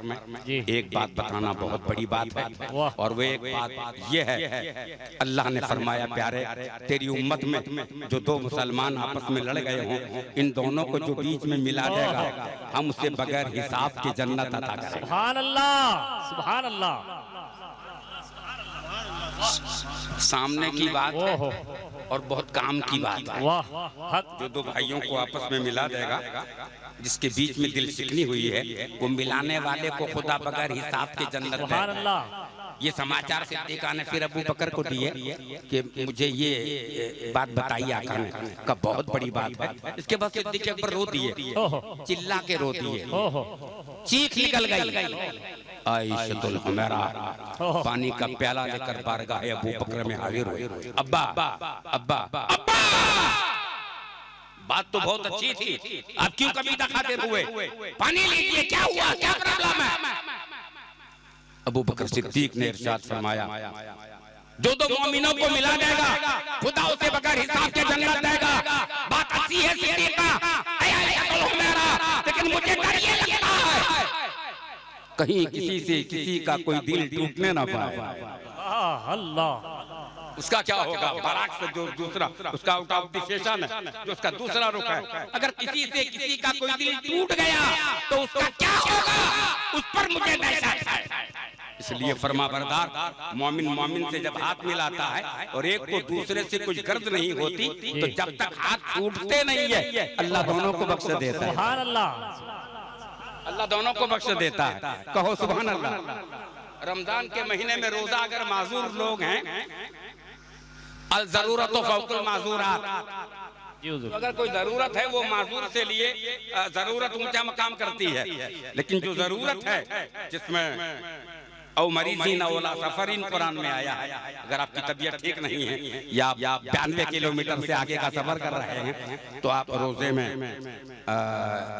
एक बात बताना बहुत बड़ी बात है, और वो एक बात ये है, अल्लाह ने फरमाया प्यारे तेरी उम्मत में जो दो मुसलमान आपस में लड़ गए हों, इन दोनों को जो बीच में मिला देगा हम उसे बगैर हिसाब के जन्नत अता करेंगे। सुभान अल्लाह, सुभान अल्लाह। सामने की बात है और बहुत काम की बात है। वाह, जो दो भाइयों को आपस में मिला देगा, जिसके बीच में दिल सिकनी हुई है, वो मिलाने वाले को खुदा बगैर हिसाब के जन्नत देगा। ये समाचार सिद्दीक़ा ने फिर अबू बकर को दिए कि मुझे ये बात बताई आका ने, का बहुत बड़ी बात है। इसके बाद सिद्दीक़ अकबर रो दिए, चिल्ला के रो दिए, चीख निकल गई। आइशतुल हुमैरा पानी का प्याला लेकर बारगाह अबू बकर में हाजिर हुए। अब्बा अब्बा अब्बा, बात तो बहुत अच्छी थी, आप क्यों कबीला खातिर हुए? पानी लीजिए, क्या हुआ, क्या प्रॉब्लम है? अबू बकर सिद्दीक ने इरशाद फरमाया, जो दो मोमिनों को मिला देगा खुदा उसे बगैर हिसाब के जन्नत देगा। बात अच्छी है सिद्दीका, लेकिन मुझे डर ये लगता है कहीं किसी से किसी का कोई दिल टूटने ना पाए। अल्लाह, उसका क्या होगा? बराक से जो दूसरा उसका आउट ऑफ द सेशन है, जो उसका दूसरा रुख है, अगर किसी से किसी का कोई दिल टूट गया तो उसका क्या होगा? उस पर मुझे दहशत है। इसलिए फरमा बरदार मोमिन मोमिन से जब हाथ मिलाता है और एक को दूसरे से कुछ गर्द नहीं होती, तो जब तक हाथ छूटते नहीं है अल्लाह दोनों को बख्श देता है। सुभान अल्लाह, अल्लाह दोनों को बख्श देता है। कहो सुभान अल्लाह। रमजान के महीने में रोजा अगर माजूर लोग हैं, अल जरूरत फौकुल माजूरात, अगर कोई जरूरत है वो माजूर से लिए जरूरत ऊंचा मकाम करती है, लेकिन जो जरूरत है जिसमें औ मरीज़ीन औला सफरीन कुरान में आया है, अगर आपकी तबीयत ठीक नहीं है या आप 92 किलोमीटर से आगे का सफर कर रहे हैं, तो आप रोजे में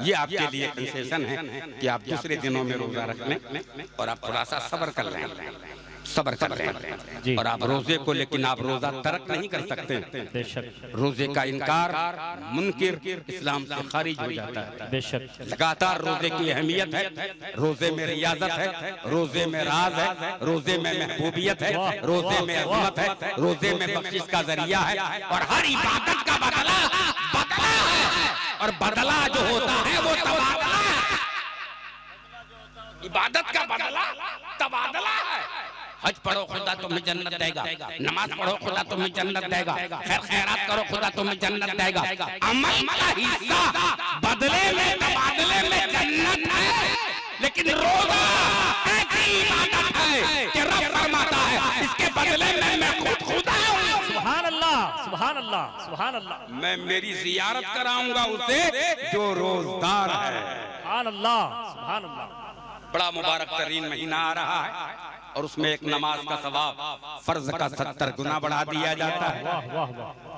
ये आपके लिए कंसेशन है कि आप दूसरे दिनों में रोजा रख लें और आप थोड़ा सा सब्र कर लें, सब्र कर लें। और आप रोजे को, लेकिन आप रोजा तर्क नहीं कर सकते। रोजे का इनकार मुनकिर इस्लाम से खारिज हो जाता है। बेशक लगातार रोजे की अहमियत है, रोजे में रियाजत है, रोजे में राज है, रोजे में महबूबियत है, रोजे में अज़मत है, रोजे में बख्शिश का जरिया है, और हर इबादत का बदला बदला है, और बदला जो होता है वो तबादला है। इबादत का बदला तबादला है। हज पढ़ो खुदा तुम्हें जन्नत देगा, नमाज पढ़ो खुदा तुम्हें जन्नत देगा, खैर खैरात करो खुदा तुम्हें जन्नत देगा। अमल का हिस्सा बदले में तबादले में जन्नत है, लेकिन रोजा ऐसी इबादत है कि रब फरमाता है इसके बदले में मैं खुद खुदा हूं। सुभान अल्लाह, सुभान अल्लाह, सुभान अल्लाह। मैं मेरी जियारत कराऊंगा उसे जो रोजदार है। सुभान अल्लाह, सुभान अल्लाह। बड़ा मुबारक तरीन महीना आ रहा है और उसमें एक नमाज का सवाब फर्ज का 70 गुना बढ़ा दिया जाता है,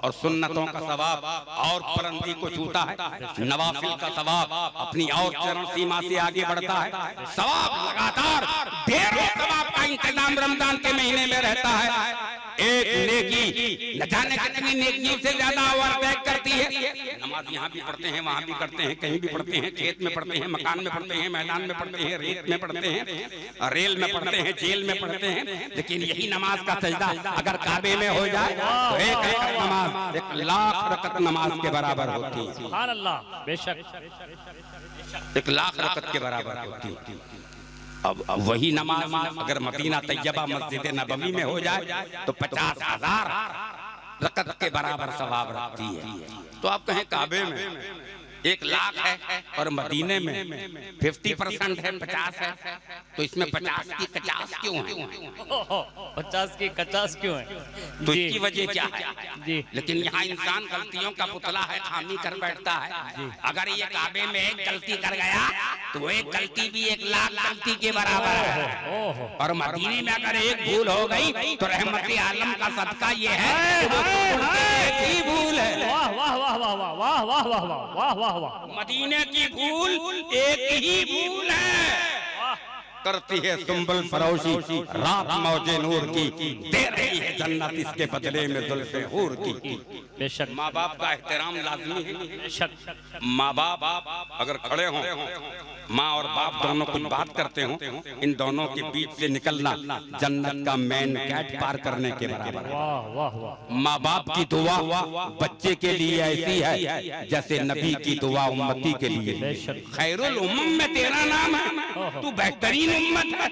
और सुन्नतों का सवाब और बुलंदी को छूता है, नवाफिल का सवाब अपनी और चरण सीमा से आगे बढ़ता है। सवाब लगातार ढेरों सवाब का इंतजाम रमजान के महीने में रहता है। एक नेकी न जाने कितनी नेकियों से ज्यादा ओवरटेक करती है। नमाज यहाँ भी पढ़ते हैं, वहाँ भी करते हैं, कहीं भी पढ़ते हैं, खेत में पढ़ते हैं, मकान में पढ़ते हैं, मैदान में पढ़ते हैं, रेत में पढ़ते हैं, रेल में पढ़ते हैं, जेल में पढ़ते हैं, लेकिन यही नमाज का सजदा अगर काबे में हो जाए तो एक रकअत नमाज 1 लाख रकअत नमाज के बराबर होती है। सुभान अल्लाह, बेशक 1 लाख रकअत के बराबर होती है। अब वही नमाज अगर मदीना तैयबा मस्जिद नबवी में हो जाए तो 50,000 रकअत के बराबर सवाब रखती है। तो आप कहें काबे में 1 लाख है और मदीने में 50% है, 50 है, तो इसमें 50 की 50 क्यों है? 50 की 50 क्यों है? तो इसकी वजह क्या है? जी लेकिन यहाँ इंसान गलतियों का पुतला है, खामी कर बैठता है। अगर ये काबे में एक गलती कर गया तो वो एक गलती भी 1 लाख गलती के बराबर है। और मदीने में अगर एक भूल हो गई तो रहमत आलम का सदका ये है कि वो एक ही भूल है। वाह वाह वाह वाह वाह वाह वाह वाह वाह वाह वाह। मदीने की भूल एक ही भूल है, करती है सुंबल फरोशी रात मौजे नूर की, दे रही है जन्नत इसके बदले में जुल्फे हूर की। बेशक माँ बाप का एहतराम लाजमी है। बेशक माँ बाप अगर खड़े हों, माँ और बाप दोनों कुछ बात करते हों, इन दोनों के बीच से निकलना जन्नत का मेन गेट पार करने के बराबर है। वाह वाह वाह। माँ बाप की दुआ बच्चे के लिए ऐसी है जैसे नबी की दुआ उम्मती के लिए। बेशक खैरुल उम्मम में तेरा नाम है, तू बेहतरीन उम्मत है।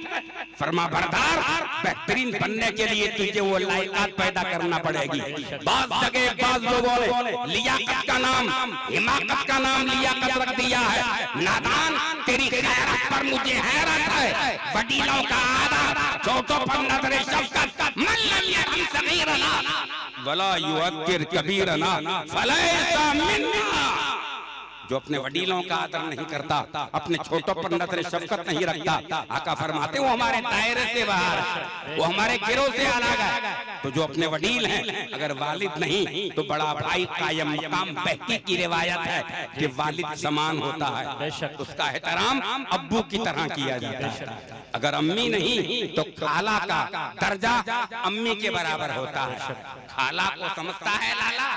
फरमा बरदार, बेहतरीन बनने के लिए तुझे वो लायकात पैदा करना पड़ेगी। बाज जगह बाज लोगों ने लियाकत का नाम, हिमाकत का नाम लियाकत रख दिया है। नादान, तेरी खैरात पर मुझे हैरत है। वडीलों का आदर, छोटों पर नजरे शफकत, मन लम यकुन सगीरना वला युअक्किर कबीरना फलैसा मिन्ना। जो अपने वडीलों का आदर नहीं करता, अपने छोटों पर नजर शफकत नहीं रखता, आका फरमाते वो हमारे दायरे से बाहर है, वो हमारे गिरोह से अलग है। तो जो अपने वडील हैं, अगर वालिद नहीं तो बड़ा भाई कायम मकाम। बहकी की रिवायत है कि वालिद समान होता है, उसका एहतराम अब्बू की तरह किया जाता है। अगर अम्मी नहीं तो खाला का दर्जा अम्मी के बराबर होता है। खाला को समझता है लाला,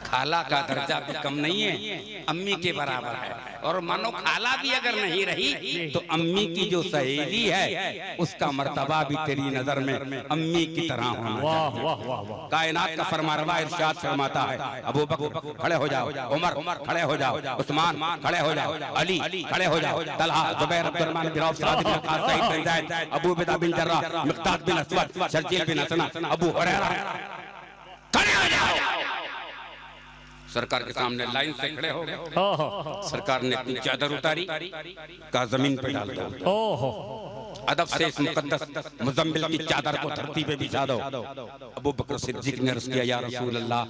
खाला का दर्जा भी कम नहीं है, अम्मी के बराबर है। और मानो खाला भी अगर नहीं रही तो अम्मी की जो सहेली है उसका मर्तबा भी तेरी नजर में अम्मी की तरह होना चाहिए। कायनात का फरमारवा इरशाद फरमाता है, अबू बकर खड़े हो जाओ, उमर खड़े हो जाओ, उस्मान खड़े हो जाओ, अली खड़े हो जाओ, तलहा, जुबैर, अब्दुर्रहमान बिन औफ, साद बिन वक़ास, सईद बिन ज़ैद, अबू उबैदा बिन जर्राह, मिक़दाद बिन असवद, शर्जील बिन हसना, अबू हुरैरा खड़े हो जाओ। सरकार के सामने लाइन से खड़े हो गए। सरकार ने अपनी चादर उतारी, कहा जमीन पे डाल दो। अदब से इस मुकद्दस मुज़म्मिल की चादर को धरती पे बिछा दो। अबू बकर सिद्दीक ने अर्ज़ किया, या रसूल अल्लाह,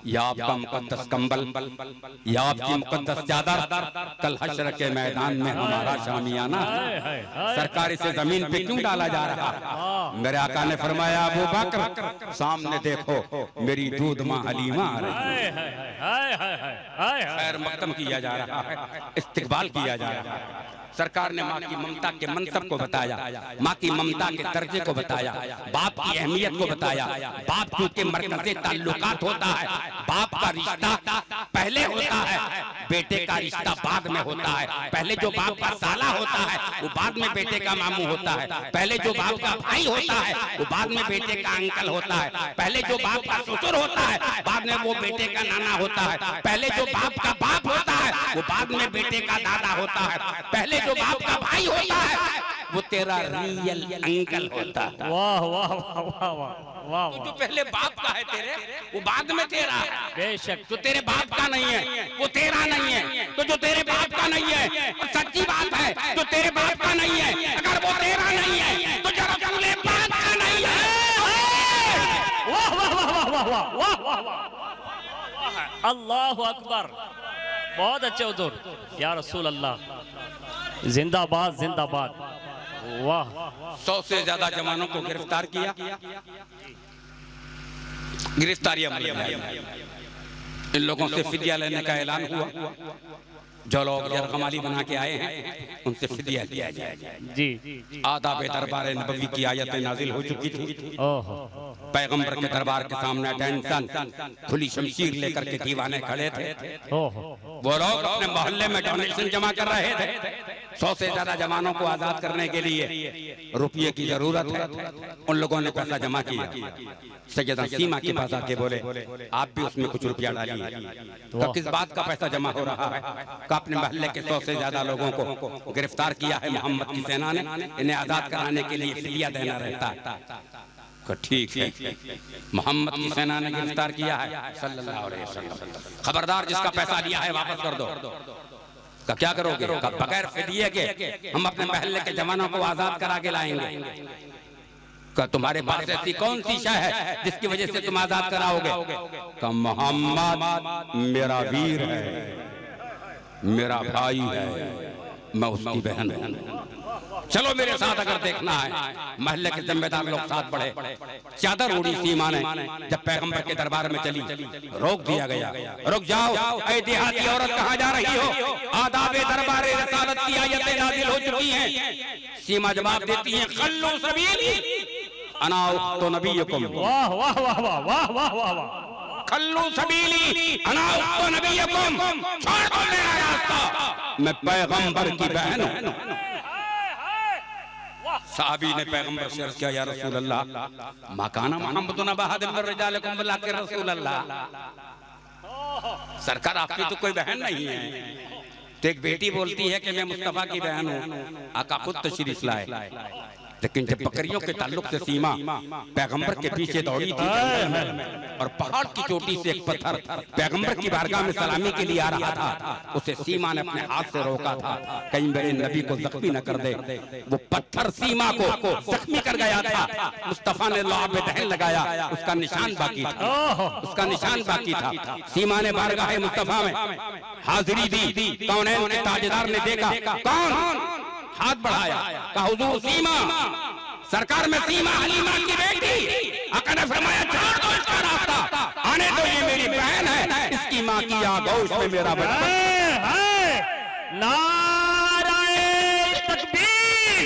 या आपका मुकद्दस कंबल, या आपकी मुकद्दस चादर कल हश्र के मैदान में हमारा शामियाना है। सरकार इसे जमीन पे क्यों डाला जा रहा है? मेरे आका ने फरमाया, अबू बकर सामने देखो, मेरी दूध माँ हलीमा आ रही है। खैर मकदम किया जा रहा है, इस्तकबाल किया जा रहा है। सरकार ने माँ की ममता के मनसब को बताया, माँ की ममता के दर्जे को बताया, बाप की अहमियत को बताया। बाप क्योंकि मरकज़े ताल्लुकात होता है, बाप का रिश्ता पहले होता है, बेटे का रिश्ता बाद में होता है। पहले जो बाप का साला होता है वो बाद में बेटे का मामू होता है। पहले जो बाप का भाई होता है वो बाद में बेटे का अंकल होता है। पहले जो बाप का ससुर होता है बाद में वो बेटे का नाना होता है। पहले जो बाप का बाप होता है वो बाद में बेटे का दादा होता है। पहले जो बाप का भाई होता है वो तेरा रियल अंकल होता है। वाह वाह वाह वाह वाह। तो जो पहले बाप का है तेरे, वो बाद में तेरा है। बेशक। जो तेरे बाप का नहीं है वो तेरा नहीं है। तो जो तेरे बाप का नहीं है, सच्ची बात है, जो तेरे बाप का नहीं है, अगर वो तेरा नहीं है तो जो रसूल पाक का नहीं है। वाह वाह वाह वाह वाह वाह वाह वाह। अल्लाह अकबर। बहुत अच्छे हुजूर, या रसूल अल्लाह, जिंदाबाद जिंदाबाद। वाह। 100 से ज्यादा जवानों को गिरफ्तार किया, गिरफ्तारियां इन लोगों से फिदिया लेने का ऐलान हुआ। जो लोग यरगमाली बना के आए हैं उनसे फिदिया लिया जाए। जी। आदाब दरबार नबवी की आयतें नाजिल हो चुकी थी। पैगंबर के दरबार के सामने अटेंशन, खुली शमशीर लेकर के दीवाने खड़े थे। वो लोग अपने मोहल्ले में डोनेशन जमा कर रहे थे। 100 से ज्यादा जवानों को आजाद करने के लिए रुपये की जरूरत है। उन लोगों ने पैसा जमा किया। सैयदा सीमा के पास आके बोले, आप भी उसमें कुछ रुपया डालिए। तो किस बात का पैसा जमा हो रहा है? अपने मोहल्ले के 100 से ज्यादा लोगों को गिरफ्तार किया है मोहम्मद की सेना ने, इन्हें आजाद कराने के लिए फिदिया देना रहता है। ठीक है, मोहम्मद की सेना ने गिरफ्तार किया है सल्लल्लाहु अलैहि वसल्लम, खबरदार जिसका पैसा लिया है वापस कर दो। का क्या करोगे? का बगैर फिदिये के हम अपने महल्ले के जवानों को आजाद करा के लाएंगे। का तुम्हारे पास ऐसी कौन सी शय है जिसकी वजह से तुम आजाद कराओगे? का मोहम्मद मेरा वीर है, मेरा भाई है, मैं उसकी बहन हूं। चलो मेरे साथ अगर देखना है। महल्ले के जिम्मेदार लोग साथ बढ़े। चादर ओढ़ी सीमा ने जब पैगंबर के दरबार में चली, रोक दिया गया। रुक जाओ, ऐ देहाती औरत कहाँ जा रही हो? आदाबे दरबार रिसालत की आयतें नाज़िल हो चुकी हैं। सीमा जवाब देती है, खल्लू सबीली अना उख्तु नबियकुम। वाह वाह वाह वाह वाह वाह वाह वाह। खल्लू सबीली अना उख्तु नबियकुम, छोड़ दो मेरा रास्ता, मैं पैगंबर की बहन हूं। साहबी ने पैगंबर से अर्ज किया, या रसूल अल्लाह मा काना मुहम्मदुन अबा मिन रिजालिकुम वलाकिन रसूल अल्लाह। सरकार आपकी तो कोई बहन नहीं है। तो एक बेटी बोलती है कि मैं मुस्तफा की बहन हूँ, आका खुद तशरीफ लाए। लेकिन जब बकरियों के ताल्लुक से सीमा पैगंबर के पीछे दौड़ी थी और पहाड़ की चोटी से एक पत्थर पैगंबर की बारगाह में सलामी के लिए आ रहा था, उसे सीमा ने अपने हाथ से रोका था, कहीं मेरे नबी को जख्मी न कर दे। वो पत्थर सीमा को जख्मी कर गया था। मुस्तफा ने लौह पे दहन लगाया, उसका निशान बाकी था, उसका निशान बाकी था। सीमा ने बारगाह मुस्तफा में हाजिरी दी। कौनैन के ताजदार ने देखा, कौन? हाथ बढ़ाया, कहा हुजूर सीमा, सरकार में सीमा हलीमा की बेटी। आका ने फरमाया, छोड़ दो इसका रास्ता, आने दो, ये मेरी बहन है, इसकी माँ की आगोश में मेरा बचपन। नाराए तकबीर,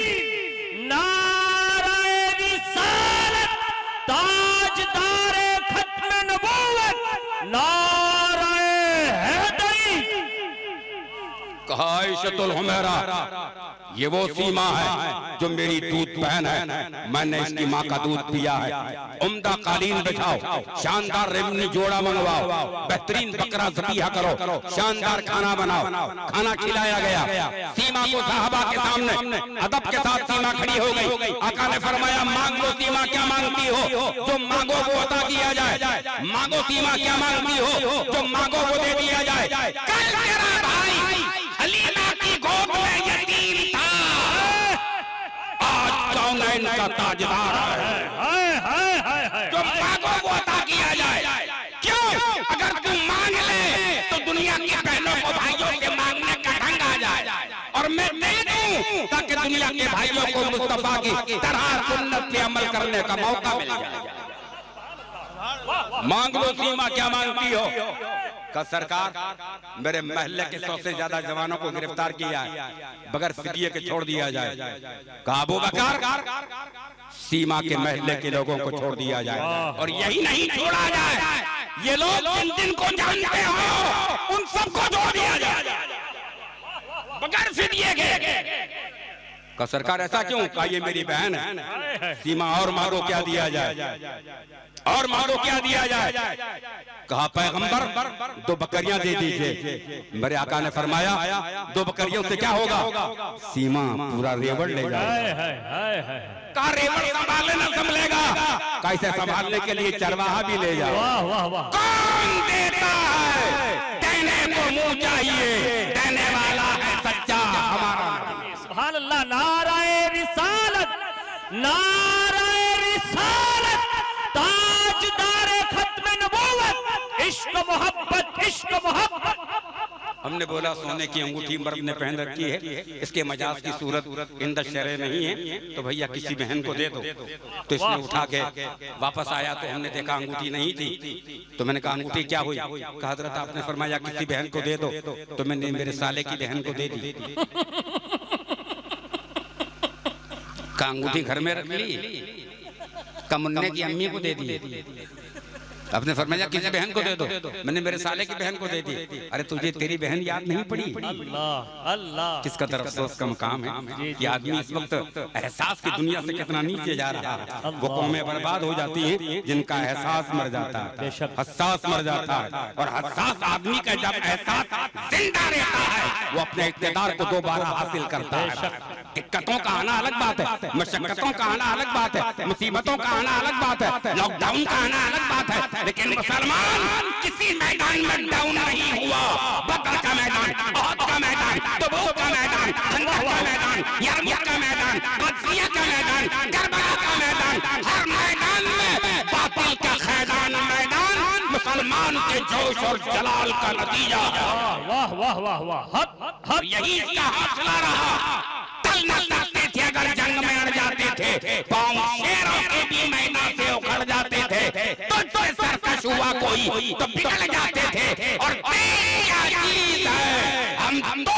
नाराए रिसालत, ताजदारे खत्म नबूवत, नाराए हैदरी। कहा आयशतुल हुमैरा, ये वो सीमा है जो मेरी दूध बहन है, मैंने इसकी माँ का दूध पिया है। उम्दा कालीन बिछाओ, शानदार रेमनी जोड़ा मंगवाओ, बेहतरीन बकरा ज़बीहा करो, शानदार खाना बनाओ। खाना खिलाया गया। सीमा को साहबा के सामने अदब के साथ सीमा खड़ी हो गई। आका ने फरमाया, मांग लो सीमा, क्या मांगती हो? जो मांगो वो अता किया जाए। मांगो सीमा, क्या मांगती हो? जो मांगो वो दे दिया जाए। कल तेरा भाई हलीमा की गोद में यतीम था, आज कौनैन का ताजदार है। जो मांगो वो अता किया जाए। क्यों? अगर तुम मांग ले तो दुनिया की बहनों को भाइयों से मांगने का ढंग आ जाए, और मैं दे दूं ताकि दुनिया के भाइयों को मुस्तफा की तरह सुन्नत पे अमल करने का मौका मिल जाए। मांग लो सीमा, क्या मांगती हो? का सरकार, मेरे महल्ले के 100 से ज्यादा जवानों को गिरफ्तार किया है, बगैर फिदिये के छोड़ दिया जाए। कहा अबू बकर, सीमा के महल्ले के लोगों को छोड़ दिया जाए, और यही नहीं छोड़ा जाए, ये लोग जिन को जानते हो उन सबको छोड़ दिया जाए बगैर फिदिये के। का सरकार ऐसा क्यों? कहा ये मेरी बहन है। सीमा, और मांगो क्या दिया जाए? और मांगो क्या दिया जाए? कहा पैगंबर, 2 बकरियां दे दीजिए। मेरे आका ने फरमाया, 2 बकरियों से क्या होगा? सीमा पूरा रेवड़ ले जाए। कहा रेवड़ संभाले न संभलेगा, कैसे संभालने के लिए चरवाहा भी ले जाओ। कौन देता है? देने को मुंह चाहिए, देने वाला है सच्चा हमारा। सुभान अल्लाह। नाराए रिसालत, नाराए रिसालत, ताजदारे खत्म नबूवत, इश्क मोहब्बत, इश्क मोहब्बत। हमने बोला सोने की अंगूठी मर्द ने पहन रखी है, इसके मजाज की सूरत इंद शरअ नहीं है, तो भैया किसी बहन को दे दो। तो इसने उठा के वापस आया तो हमने देखा अंगूठी नहीं थी। तो मैंने कहा अंगूठी क्या हुई? कहा हज़रत आपने फरमाया किसी बहन को दे दो, तो मैंने मेरे साले की बहन को दे दी। का अंगूठी घर में रख ली, का मुन्ने की अम्मी को दे दी। आपने फरमाया किसी बहन को दे दो, मैंने मेरे साले की बहन को दे दी। अरे तुझे तेरी बहन याद नहीं पड़ी? अल्लाह अल्लाह, किस कदर अफसोस का मकाम है कि आदमी इस वक्त एहसास की दुनिया से कितना नीचे जा रहा है। वो कौमें बर्बाद हो जाती हैं जिनका एहसास मर जाता है, हसास मर जाता है। और हसास आदमी का जब एहसास जिंदा रहता है, वो अपने इक़्तिदार को दोबारा हासिल करता है। दिक्कतों का आना अलग बात है, मशक्कतों का आना अलग बात है, मुसीबतों का आना अलग बात है, लॉकडाउन का आना अलग बात है, लेकिन मुसलमान किसी मैदान में डाउन नहीं हुआ। बदर का मैदान, उहद का मैदान, तबूक का मैदान, खंदक का मैदान, यरमुक का मैदान, गद्सिया का मैदान, करबला का मैदान, हर मैदान में बातिल का खैदान मैदान मुसलमान के जोश और जलाल का नतीजा। वाह वाह वाह वाह, यही इसका हौसला रहा। तल न सकते थे अगर जंग में अड़ जाते थे, पांव शेरों के भी मैदान से उखड़ जाते थे, तो सरकश हुआ कोई तो बिगड़ जाते थे, और तेरी अजीज है हम तो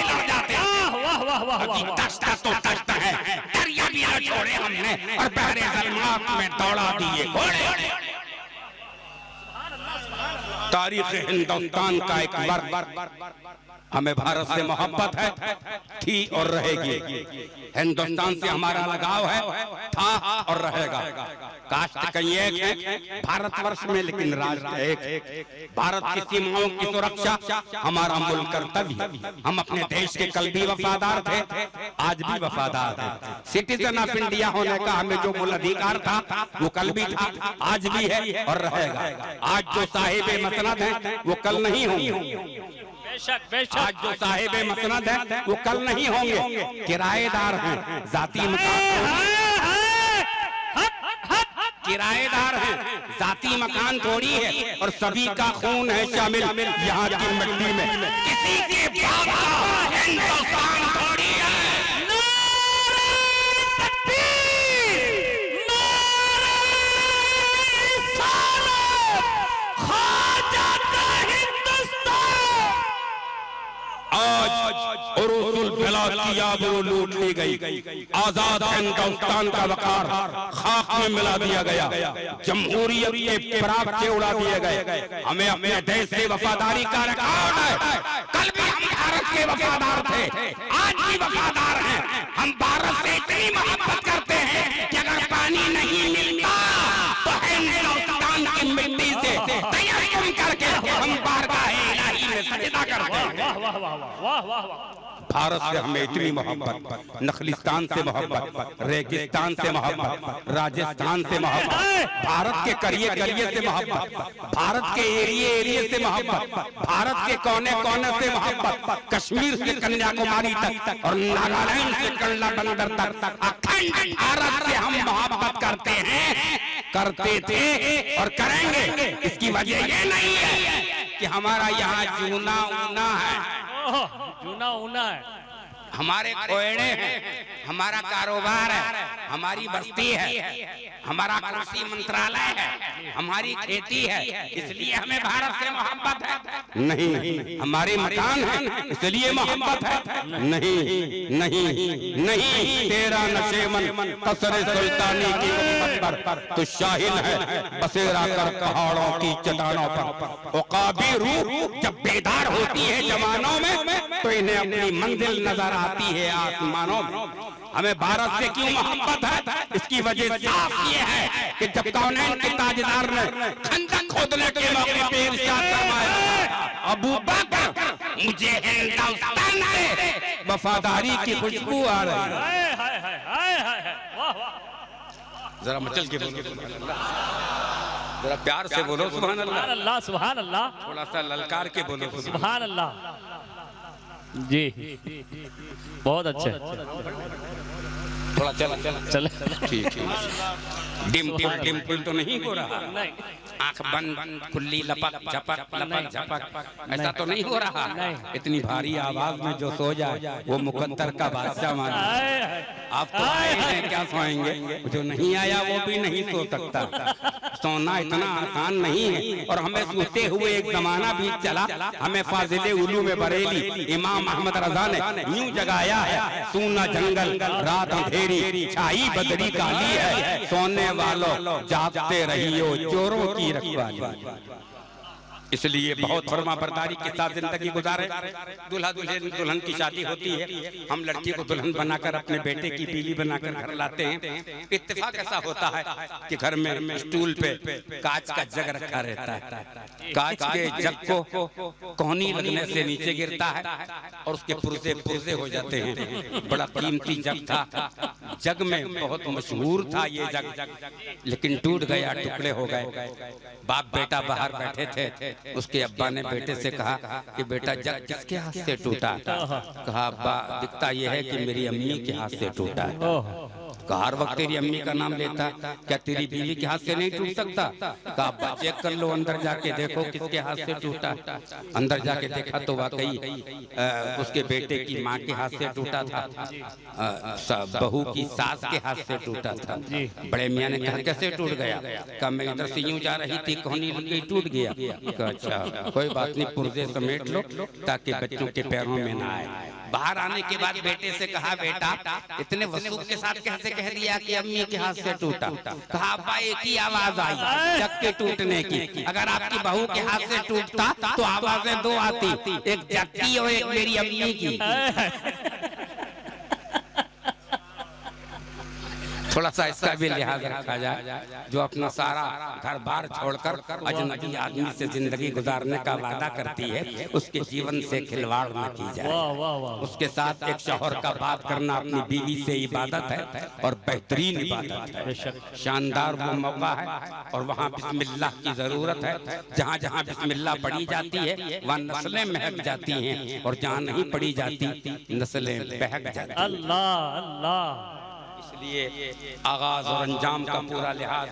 लड़ जाते हैं। वाह वाह वाह वाह, तख्ता तो तख्ता है, दरिया भी न छोड़े हमने और बहरे ज़ल्मात में दौड़ा दिए घोड़े। तारीख हिंदुस्तान का एक वर्ग, हमें भारत से मोहब्बत है, थी और रहेगी। हिंदुस्तान से हमारा लगाव है, था और रहेगा। कास्ट कहीं एक है भारतवर्ष में, लेकिन राष्ट्र एक। भारत की सीमाओं की सुरक्षा हमारा मूल कर्तव्य। हम अपने देश के कल भी वफादार थे, आज भी वफादार हैं। सिटीजन ऑफ इंडिया होने का हमें जो मूल अधिकार था वो कल भी था, आज भी है और रहेगा। आज जो साहिबे मसनद हैं वो कल नहीं होंगे। आज जो साहिबे मसनद है वो कल नहीं होंगे। किराएदार हैं, जाती किराएदार हैं, जाती मकान थोड़ी है, और सभी का खून है शामिल यहाँ की मिट्टी में। किसी के बाप का हिंदुस्तान थोड़ी है। आज उरूसुल बिलाद की आबरू लूट ली गई, आजाद हिंदुस्तान का वकार खाक में मिला दिया गया, जमहूरियत के पराग उड़ा दिए गए। हमें अपने देश से वफादारी का रिकॉर्ड है। कल भी हम भारत के वफादार थे, आज भी वफादार हैं। हम भारत से इतनी मोहब्बत करते हैं कि अगर पानी नहीं मिलता तो हिंदुस्तान की मिट्टी से तयम्मुम करके हम बारगाह इलाही में सजदा करते हैं। वाह वाह वाह वाह वाह वाह। भारत से हमें इतनी मोहब्बत, नखलिस्तान से मोहब्बत, रेगिस्तान से मोहब्बत, राजस्थान से मोहब्बत, भारत के करिए करिए से मोहब्बत, भारत के एरिए एरिए से मोहब्बत, भारत के कोने कोने से मोहब्बत, कश्मीर से कन्याकुमारी तक और नागालैंड से कंडला बंदर तक अखंड भारत से हम मोहब्बत करते हैं, करते थे और करेंगे। इसकी वजह ये नहीं है कि हमारा यहाँ जूना ऊना है, जूना ऊना है, हमारे कोयड़े हैं, हमारा कारोबार है, हमारी बस्ती है, हमारा कृषि मंत्रालय है, हमारी खेती है, इसलिए हमें भारत से मोहब्बत है। नहीं, हमारे मकान है इसलिए मोहब्बत है। नहीं नहीं नहीं, तेरा नशेमन कसरे सुल्तानी की उम्मत पर तो शाहिल है, बसेरा कर पहाड़ों की चट्टानों पर। उकाबी रूह जब बेदार होती है जवानों में तो इन्हें अपनी मंजिल नजर आती है आसमानों में। हमें भारत से क्यों मोहब्बत है? इसकी वजह साफ ये है कि जब कौनैन के ताजदार ने खंदक खोदने के मौके पे इरशाद फरमाया, अबू बकर मुझे हिंदुस्तान से वफादारी की खुशबू आ रही है। जरा मचल के बोलो, जरा प्यार से बोलो सुभान अल्लाह, सुभान अल्लाह, थोड़ा सा ललकार के बोलो सुभान अल्लाह। जी बहुत अच्छे, थोड़ा चला चले ठीक ठीक। डिम्पल तो नहीं हो रहा, नहीं, आंख बंद खुली लपक झपक ऐसा तो नहीं हो रहा। इतनी भारी आवाज में जो सो जाए वो मुकद्दर का बादशाह माना। आप तो आए हैं क्या सोएंगे, जो नहीं आया वो भी नहीं सो सकता। सोना इतना आसान नहीं है, और हमें सोते हुए एक जमाना भी चला। हमें फाजिले उलू में बरेली इमाम अहमद रजा ने यूं जगाया है, सूना जंगल रात अंधेरी छाई बदरी काली है, सोने वालों जागते रहियो चोरों की रखवाली। इसलिए बहुत फर्मा बरदारी के साथ जिंदगी गुजारे। दूल्हा दुल्हन की शादी होती है, हम लड़की को दुल्हन बनाकर अपने बेटे की बीवी बनाकर घर लाते हैं। इत्तेफाक ऐसा होता है कि घर में स्टूल पे कांच का जग रखा रहता है। कांच के जग को कोहनी लगने से नीचे गिरता है और उसके पुर्जे पुर्जे हो जाते हैं। बड़ा कीमती जग था, जग में बहुत मशहूर था ये जग, लेकिन टूट गया, टुकड़े हो गए। बाप बेटा बाहर बैठे थे, उसके अब्बा ने बेटे से कहा कि बेटा जग किसके हाथ से टूटा? कहा अब्बा दिखता यह है कि मेरी अम्मी के हाथ से टूटा है। कहा हर वक्त तेरी अम्मी का नाम लेता, क्या तेरी बीवी के हाथ से नहीं टूट सकता? कहा अब्बा चेक कर लो, अंदर जाके देखो किसके हाथ से टूटा। अंदर जाके देखा तो वाकई उसके बेटे की माँ के हाथ से टूटा था, बहू की सास के हाथ से टूटा था। बड़े मियाँ ने कहा कैसे टूट गया? कहा मैं इधर से यूं जा रही थी, कोहनी लग गई, टूट गया। कहा अच्छा कोई बात नहीं, पुर्जे समेट लो ताकि बच्चों के पैरों में ना आए। बाहर आने के बाद बेटे से कहा बेटा इतने वसूख के साथ कैसे कह दिया कि अम्मी के हाथ से टूटा? कहा अब्बा एक ही आवाज आई जग के टूटने की। अगर आपकी बहू के हाथ से टूटता तो आवाजें दो आती, एक जग की और एक मेरी अम्मी की। थोड़ा सा इसका भी लिहाज रखा जाए। जो अपना सारा घर बार छोड़कर अजनबी आदमी से जिंदगी गुजारने का वादा करती है, उसके जीवन से खिलवाड़ न की जाए। उसके साथ एक शौहर का बात करना अपनी बीवी से इबादत है और बेहतरीन इबादत है। शानदार वो मौका है और वहाँ बिस्मिल्लाह की जरूरत है। जहाँ जहाँ बिस्मिल्लाह पढ़ी जाती है वहाँ नस्लें महक जाती हैं, और जहाँ नहीं पढ़ी जाती नस्लें बहक जाती हैं। अल्लाह अल्लाह। इसलिए आगाज और अंजाम का पूरा लिहाज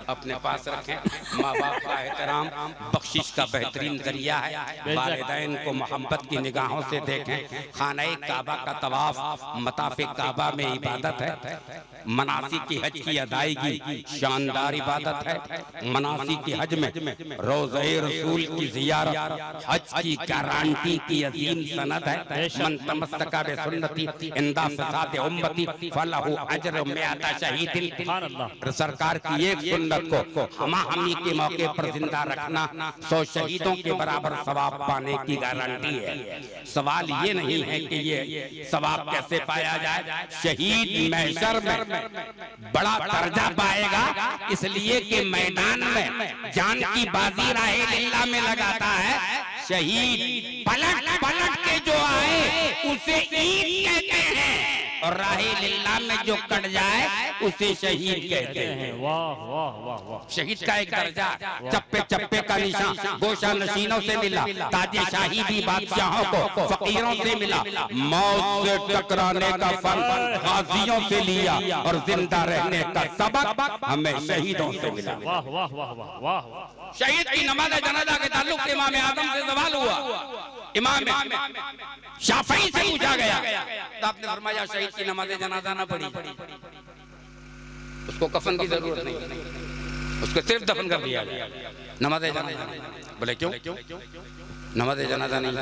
अपने पास रखें। माँ बाप का एहतराम बख्शिश का बेहतरीन जरिया है। वालिदैन को मोहब्बत की निगाहों से देखें। खाना काबा का तवाफ मताफे काबा में इबादत है। मनासी की हज की अदायगी शानदार इबादत है। मनासी की हज में रोज़े रसूल की ज़ियारत हज की गारंटी की अजीम सनद है। मन तमस्सका बि सुन्नती इंदा फसाद उम्मती फलहु अजर मिअता शहीद। सरकार की एक सुन्नत को हमी के मौके पर जिंदा रखना 100 शहीदों के बराबर सवाब पाने की गारंटी है। सवाल ये नहीं है कि ये सवाब कैसे पाया जाए। शहीद महशर में बड़ा दर्जा पाएगा, इसलिए कि मैदान में जान की बाजी राहे लिल्लाह में लगाता है। शहीद पलट पलट के जो आए उसे ईद कहते हैं, और राहे लिल्लाह में जो कट जाए उसे शहीद कहते हैं। वाह वाह वाह वाह। शहीद का एक दर्जा चप्पे चप्पे का निशान गोशा नशीनों से मिला। ताजे शाही भी बादशाहों को फकीरों से मिला। मौत से टकराने का फल गाजियों से लिया, और जिंदा रहने का सबक हमें शहीदों से मिला। वाह वाह वाह वाह वाह। शहीद की नमाज जनाजा के ताल्लुक से इमाम आजम से सवाल हुआ। इमाम शाफई से पूछा गया तो आपने फरमाया शहीद की नमाज जनाजा ना पढ़ी, उसको कफन की जरूरत नहीं, उसको सिर्फ दफन कर दिया गया। नमाज जनाजा बोले क्यों? नमाज जनाजा नहीं,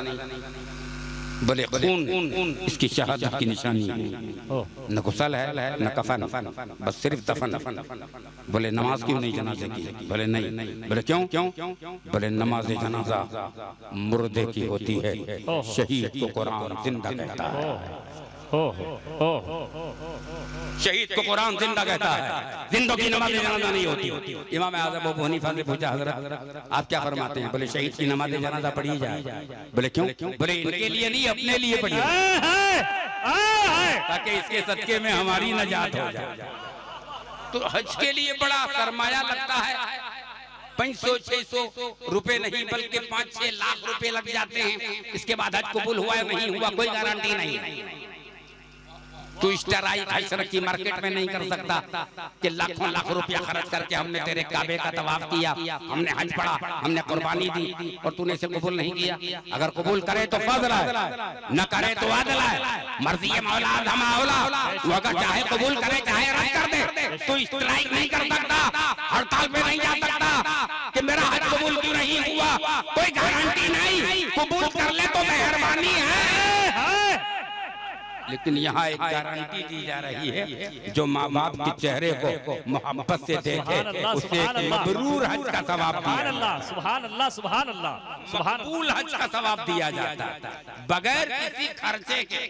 बोले खून इसकी शहादत की निशानी है। न गुस्ल है न कफन, बस सिर्फ दफन। बोले नमाज क्यों नहीं जनाजे की? बोले नहीं। बोले क्यों? बोले नमाज जनाजा मुर्दे की होती है, शहीद को कुरान जिंदा कहता है। शहीद को कुरान जिंदा कहता है, जिंदों की नमाज जनाजा नहीं होती। इमाम आज़म अबू हनीफा से पूछा हज़रत आप क्या फरमाते हैं? बोले शहीद की नमाज जनाजा पढ़ी जाए। बोले क्यों? बोले इनके लिए नहीं अपने लिए पढ़ी, ताकि इसके सदके में हमारी नजात हो जाए। तो हज के लिए बड़ा सरमाया लगता है। 500-600 रुपए नहीं बल्कि 5-6 लाख रुपए लग जाते हैं। इसके बाद हज कबूल हुआ या नहीं हुआ कोई गारंटी नहीं है। तू स्टराइक हज की मार्केट में नहीं कर सकता कि लाखों लाख रुपया खर्च करके हमने तेरे काबे का तवाफ किया, हमने हज पढ़ा, हमने कुर्बानी दी, और तूने इसे कबूल नहीं किया। अगर कबूल करे तो फजल है, न करे तो आदल है। मर्जी मौला आज़म मौला, वो अगर चाहे कबूल करे चाहे रद्द कर दे। तू स्ट्राइक नहीं कर सकता, हड़ताल पे नहीं जा सकता कि मेरा हज कबूल क्यों नहीं हुआ, कोई गारंटी नहीं। कबूल कर ले तो मेहरबानी है। लेकिन यहाँ एक गारंटी दी जा रही है, जो माँ बाप के चेहरे को मोहब्बत से देखे उसे मबरूर हज का सवाब दिया, सुभान अल्लाह सुभान अल्लाह, मकबूल हज का सवाब दिया जाता है बगैर किसी खर्चे के।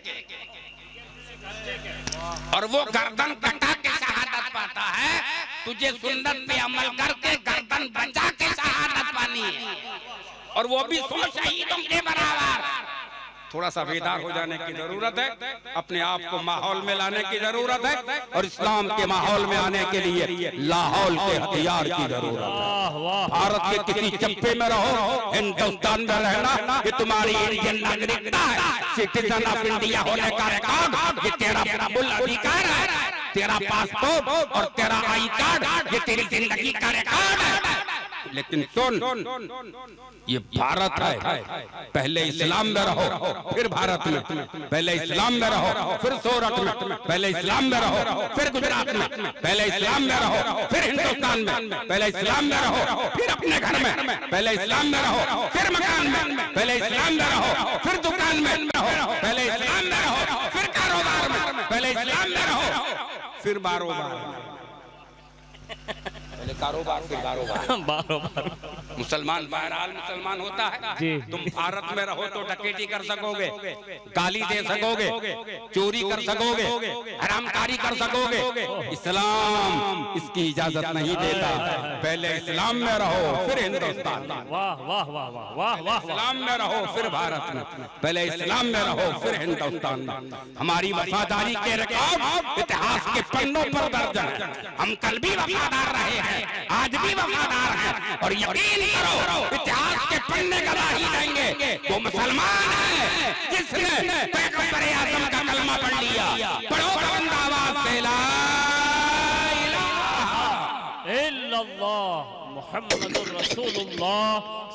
और वो गर्दन कटा के शहादत पाता है। तुझे सुन्नत पे अमल करके गर्दन बचा के शहादत पानी है, और वो भी 100 शहीदों के बराबर। थोड़ा सा बेदार हो जाने की जरूरत है, अपने आप को माहौल में लाने की जरूरत है, और इस्लाम के माहौल में आने के लिए लाहौल के हथियार की जरूरत है। भारत के किसी चप्पे में रहो, हिंदुस्तान में रहना ये तुम्हारी इंडियन नागरिकता है, सिटीजन ऑफ इंडिया होने का रिकॉर्ड ये तेरा मूल अधिकार है। तेरा पासपोर्ट और तेरा आई कार्ड ये तेरी जिंदगी का रिकॉर्ड है। लेकिन सुन, ये भारत है, पहले इस्लाम में रहो फिर भारत में, पहले इस्लाम में रहो फिर सूरत में, पहले इस्लाम में रहो फिर गुजरात में, पहले इस्लाम में रहो फिर हिंदुस्तान में, पहले इस्लाम में रहो फिर अपने घर में, पहले इस्लाम में रहो फिर मकान में, पहले इस्लाम में रहो फिर दुकान में रहो, पहले इस्लाम में रहो फिर कारोबार में, पहले इस्लाम में रहो फिर बारोबार, पहले कारोबार फिर बारोबार। मुसलमान बहरहाल मुसलमान होता है। तुम भारत में रहो तो डकैती कर सकोगे, गाली दे सकोगे, चोरी कर सकोगे, हरामकारी कर सकोगे। इस्लाम इसकी इजाजत नहीं देता। पहले इस्लाम में रहो फिर हिंदुस्तान, वाह वाह वाह वाह वाह, इस्लाम में रहो फिर भारत में, पहले इस्लाम में रहो फिर हिंदुस्तान में। हमारी वफादारी के रिकॉर्ड इतिहास के पन्नों पर दर्ज है। हम कल भी वफादार रहे हैं, आज भी वफादार हैं, और यकीन करो इतिहास के पन्ने गवाही देंगे वो मुसलमान है जिसने पैगंबर आज़म का कलमा पढ़ लिया। पढ़ो बुलंद आवाज से ला इलाहा इल्लल्लाह मुहम्मदुर रसूलुल्लाह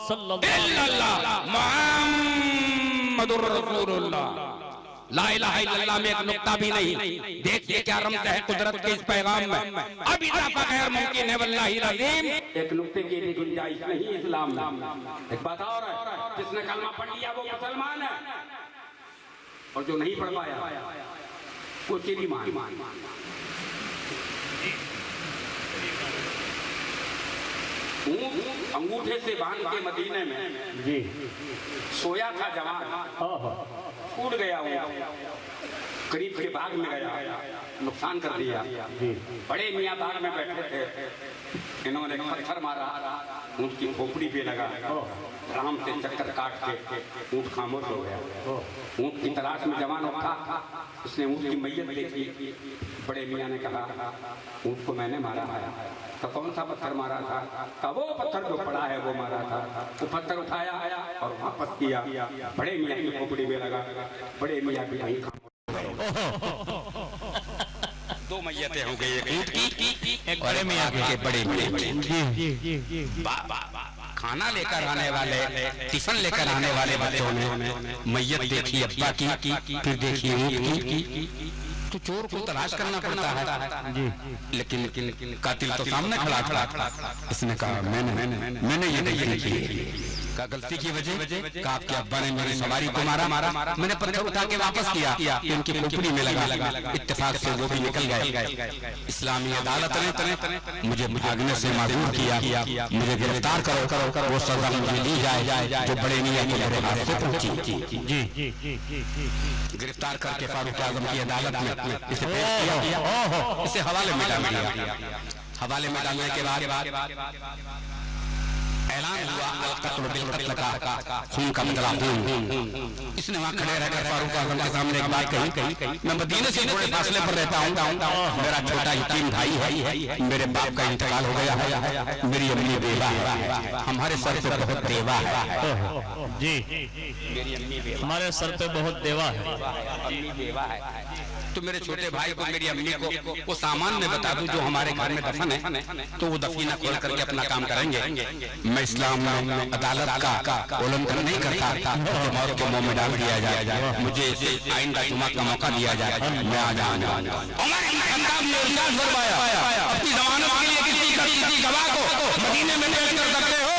सल्लल्लाहु इल्लल्लाह मुहम्मदुर रसूलुल्लाह। ला इलाहा इल्लल्लाह में एक नुक्ता भी नहीं। देखिए क्या रमज है कुदरत के इस पैगाम में। अब इजाफा गैर मुमकिन है वल्लाही अज़ीम। एक नुक्ते की भी गुंजाइश नहीं इस्लाम में। एक बात और है, जिसने कलमा पढ़ लिया वो मुसलमान है, और जो नहीं पढ़ पाया वो चिरीमान। अंगूठे से बांध के मदीने में सोया था जवान, उड़ गया वो, करीब के बाग में गया, नुकसान कर दिया। बड़े मियाँ बाग में बैठे थे, इन्होंने पत्थर मारा, ऊँट की खोपड़ी पे लगा, आराम से चक्कर काट के ऊँट खामोश हो गया। ऊँट की तलाश में जवान उठा, उसने ऊँट की मैयत देखी। बड़े मियाँ ने कहा ऊँट को मैंने मारा है। तो कौन सा पत्थर मारा था? तब वो पत्थर जो पड़ा है वो मारा था। वो पत्थर उठाया और वापस किया, बड़े मियाँ की खोपड़ी में लगा। बड़े मियाँ भी वहीं दो मैयतें हो गई, एक ऊँट की एक बड़े मियाँ के। बड़े खाना लेकर आने वाले, टिफिन लेकर आने वाले बच्चों ने मैयत देखी अब्बा की, फिर देखी ऊँट की। तो चोर को तलाश करना पड़ता है जी, लेकिन कातिल तो सामने खड़ा था। इसने कहा मैंने ये नहीं की। का गलती की वजह का आपके अब्बा ने मेरी सवारी को मारा, मैंने पत्थर उठा के वापस किया, इनकी खोपड़ी में लगा। इत्तेफाक से वो भी निकल गए। इस्लामी अदालत ने मुझे भागने से माजूर किया, मुझे गिरफ्तार करो, वो सजा मुझे दी जाए जो बड़े मियां के मेरे हाथ से पहुंची। जी गिरफ्तार करके फारूक आजम की अदालत में इसे पेश किया, इसे हवाले में डाल दिया। हवाले में डालने के बाद ऐलान हुआ अल-क़त्ल बिल-क़त्ल का, खून का बदला खून। इसने वहाँ खड़े रहकर फारूक आज़म के सामने एक बात कही, मैं मदीने से थोड़े फासले पर रहता हूँ, मेरा छोटा यतीम भाई है, मेरे बाप का इंतकाल हो गया है, मेरी अम्मी बेवा है, हमारे सर पे बहुत देवा है। जी मेरी अम्मी बेवा, हमारे सर पे बहुत देवा है, अम्मी बेवा है। तो मेरे छोटे भाई को, मेरी अम्मी को वो सामान में बता दूं जो हमारे घर में दफन है, तो वो दफीना खोल करके अपना काम करेंगे। मैं इस्लाम में अदालत का उल्लंघन नहीं करता कि मौत के मुंह में डाल दिया जाए, मुझे आइंदा जुमा का मौका दिया जाए, मैं आ जाऊंगा। अपनी जमानत के लिए किसी गवाह को मदीने में पेश कर सकते हो?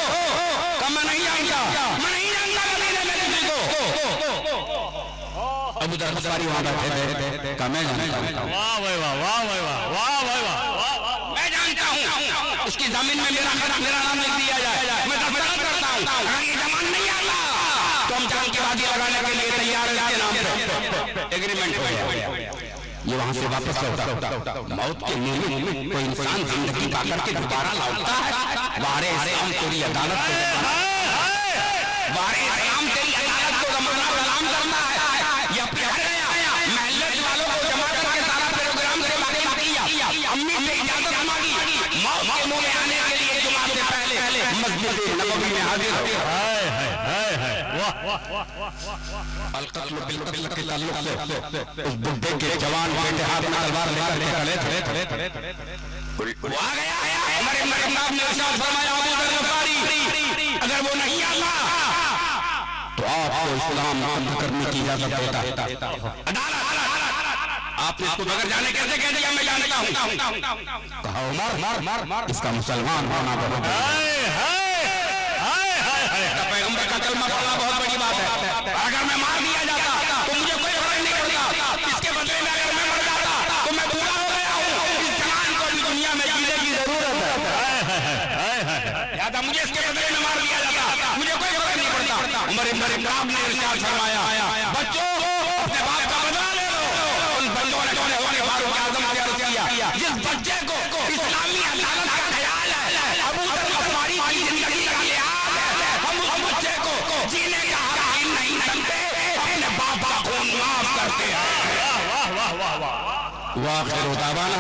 मैं नहीं आऊंगा, मैं नहीं आऊंगा मदीने में किसी को। अबू दर गफारी वहां बैठे थे, कहा मैं जानता हूं। वाह भाई वाह, वाह भाई वाह, वाह भाई वाह, मैं जानता हूं उसकी जमीन में मेरा नाम लिख दिया जाए, मैं दस्तखत करता हूं। अगर ये जमान नहीं आता तो हम जान की बाजी लगाने के लिए तैयार हैं, इसके नाम पे एग्रीमेंट हो गया। ये वहां से वापस लौटा, मौत के मुंह में कोई इंसान जिंदगी पा करके दोबारा लौटता है। वारे इस्लाम तेरी अदालत को, वारे इस्लाम तेरी अदालत को जमाना सलाम करना है। ये अपने महल्ले वालों को जमा करके सारा प्रोग्राम से बाकी किया, अम्मी से इजाजत मांगी, मौत के मुंह में आने के लिए जुमा से पहले मस्जिद नबवी में हाजिर हो। अलकत्ल बिलकत्ल के ताल्लुक से उस बुड्ढे के जवान बेटे हाथ में तलवार लेकर निकले थे। वो आ गया उमर इब्न खत्ताब ने इरशाद फरमाया, अबू दर गफारी अगर वो नहीं आता तो आपको इस्लाम बंद करने की इजाजत देता। आपने इसको बगैर जाने कैसे कह दिया? मैं जानता हूं। कहा उमर इसका मुसलमान होना बहुत पैगंबर का कलमा पढ़ना बहुत बड़ी बात है। अगर मैं मार दिया जाता तो मुझे कोई फर्क नहीं पड़ता, इसके बदले में अगर मैं मर जाता तो मैं पूरा हो गया हूं। इस जवान को भी दुनिया में जीने की जरूरत है। याद मुझे इसके बदले में मार दिया जाता, मुझे कोई फर्क नहीं पड़ता। उमर इब्न खत्ताब ने इरशाद फरमाया, बच्चों अपने बाप का बदला ले लो। उन बच्चों ने फारूक आजम से अर्ज किया, जिस बच्चे को इस्लामी अदालत का ख्याल है, अबू दर गफारी की जिंदगी का लिहाज है, हम उस बच्चे को जीने का हक नहीं देते, अपने बाप का खून माफ करते हैं। वाह वाह वाह वाह। वाह खैर दावाना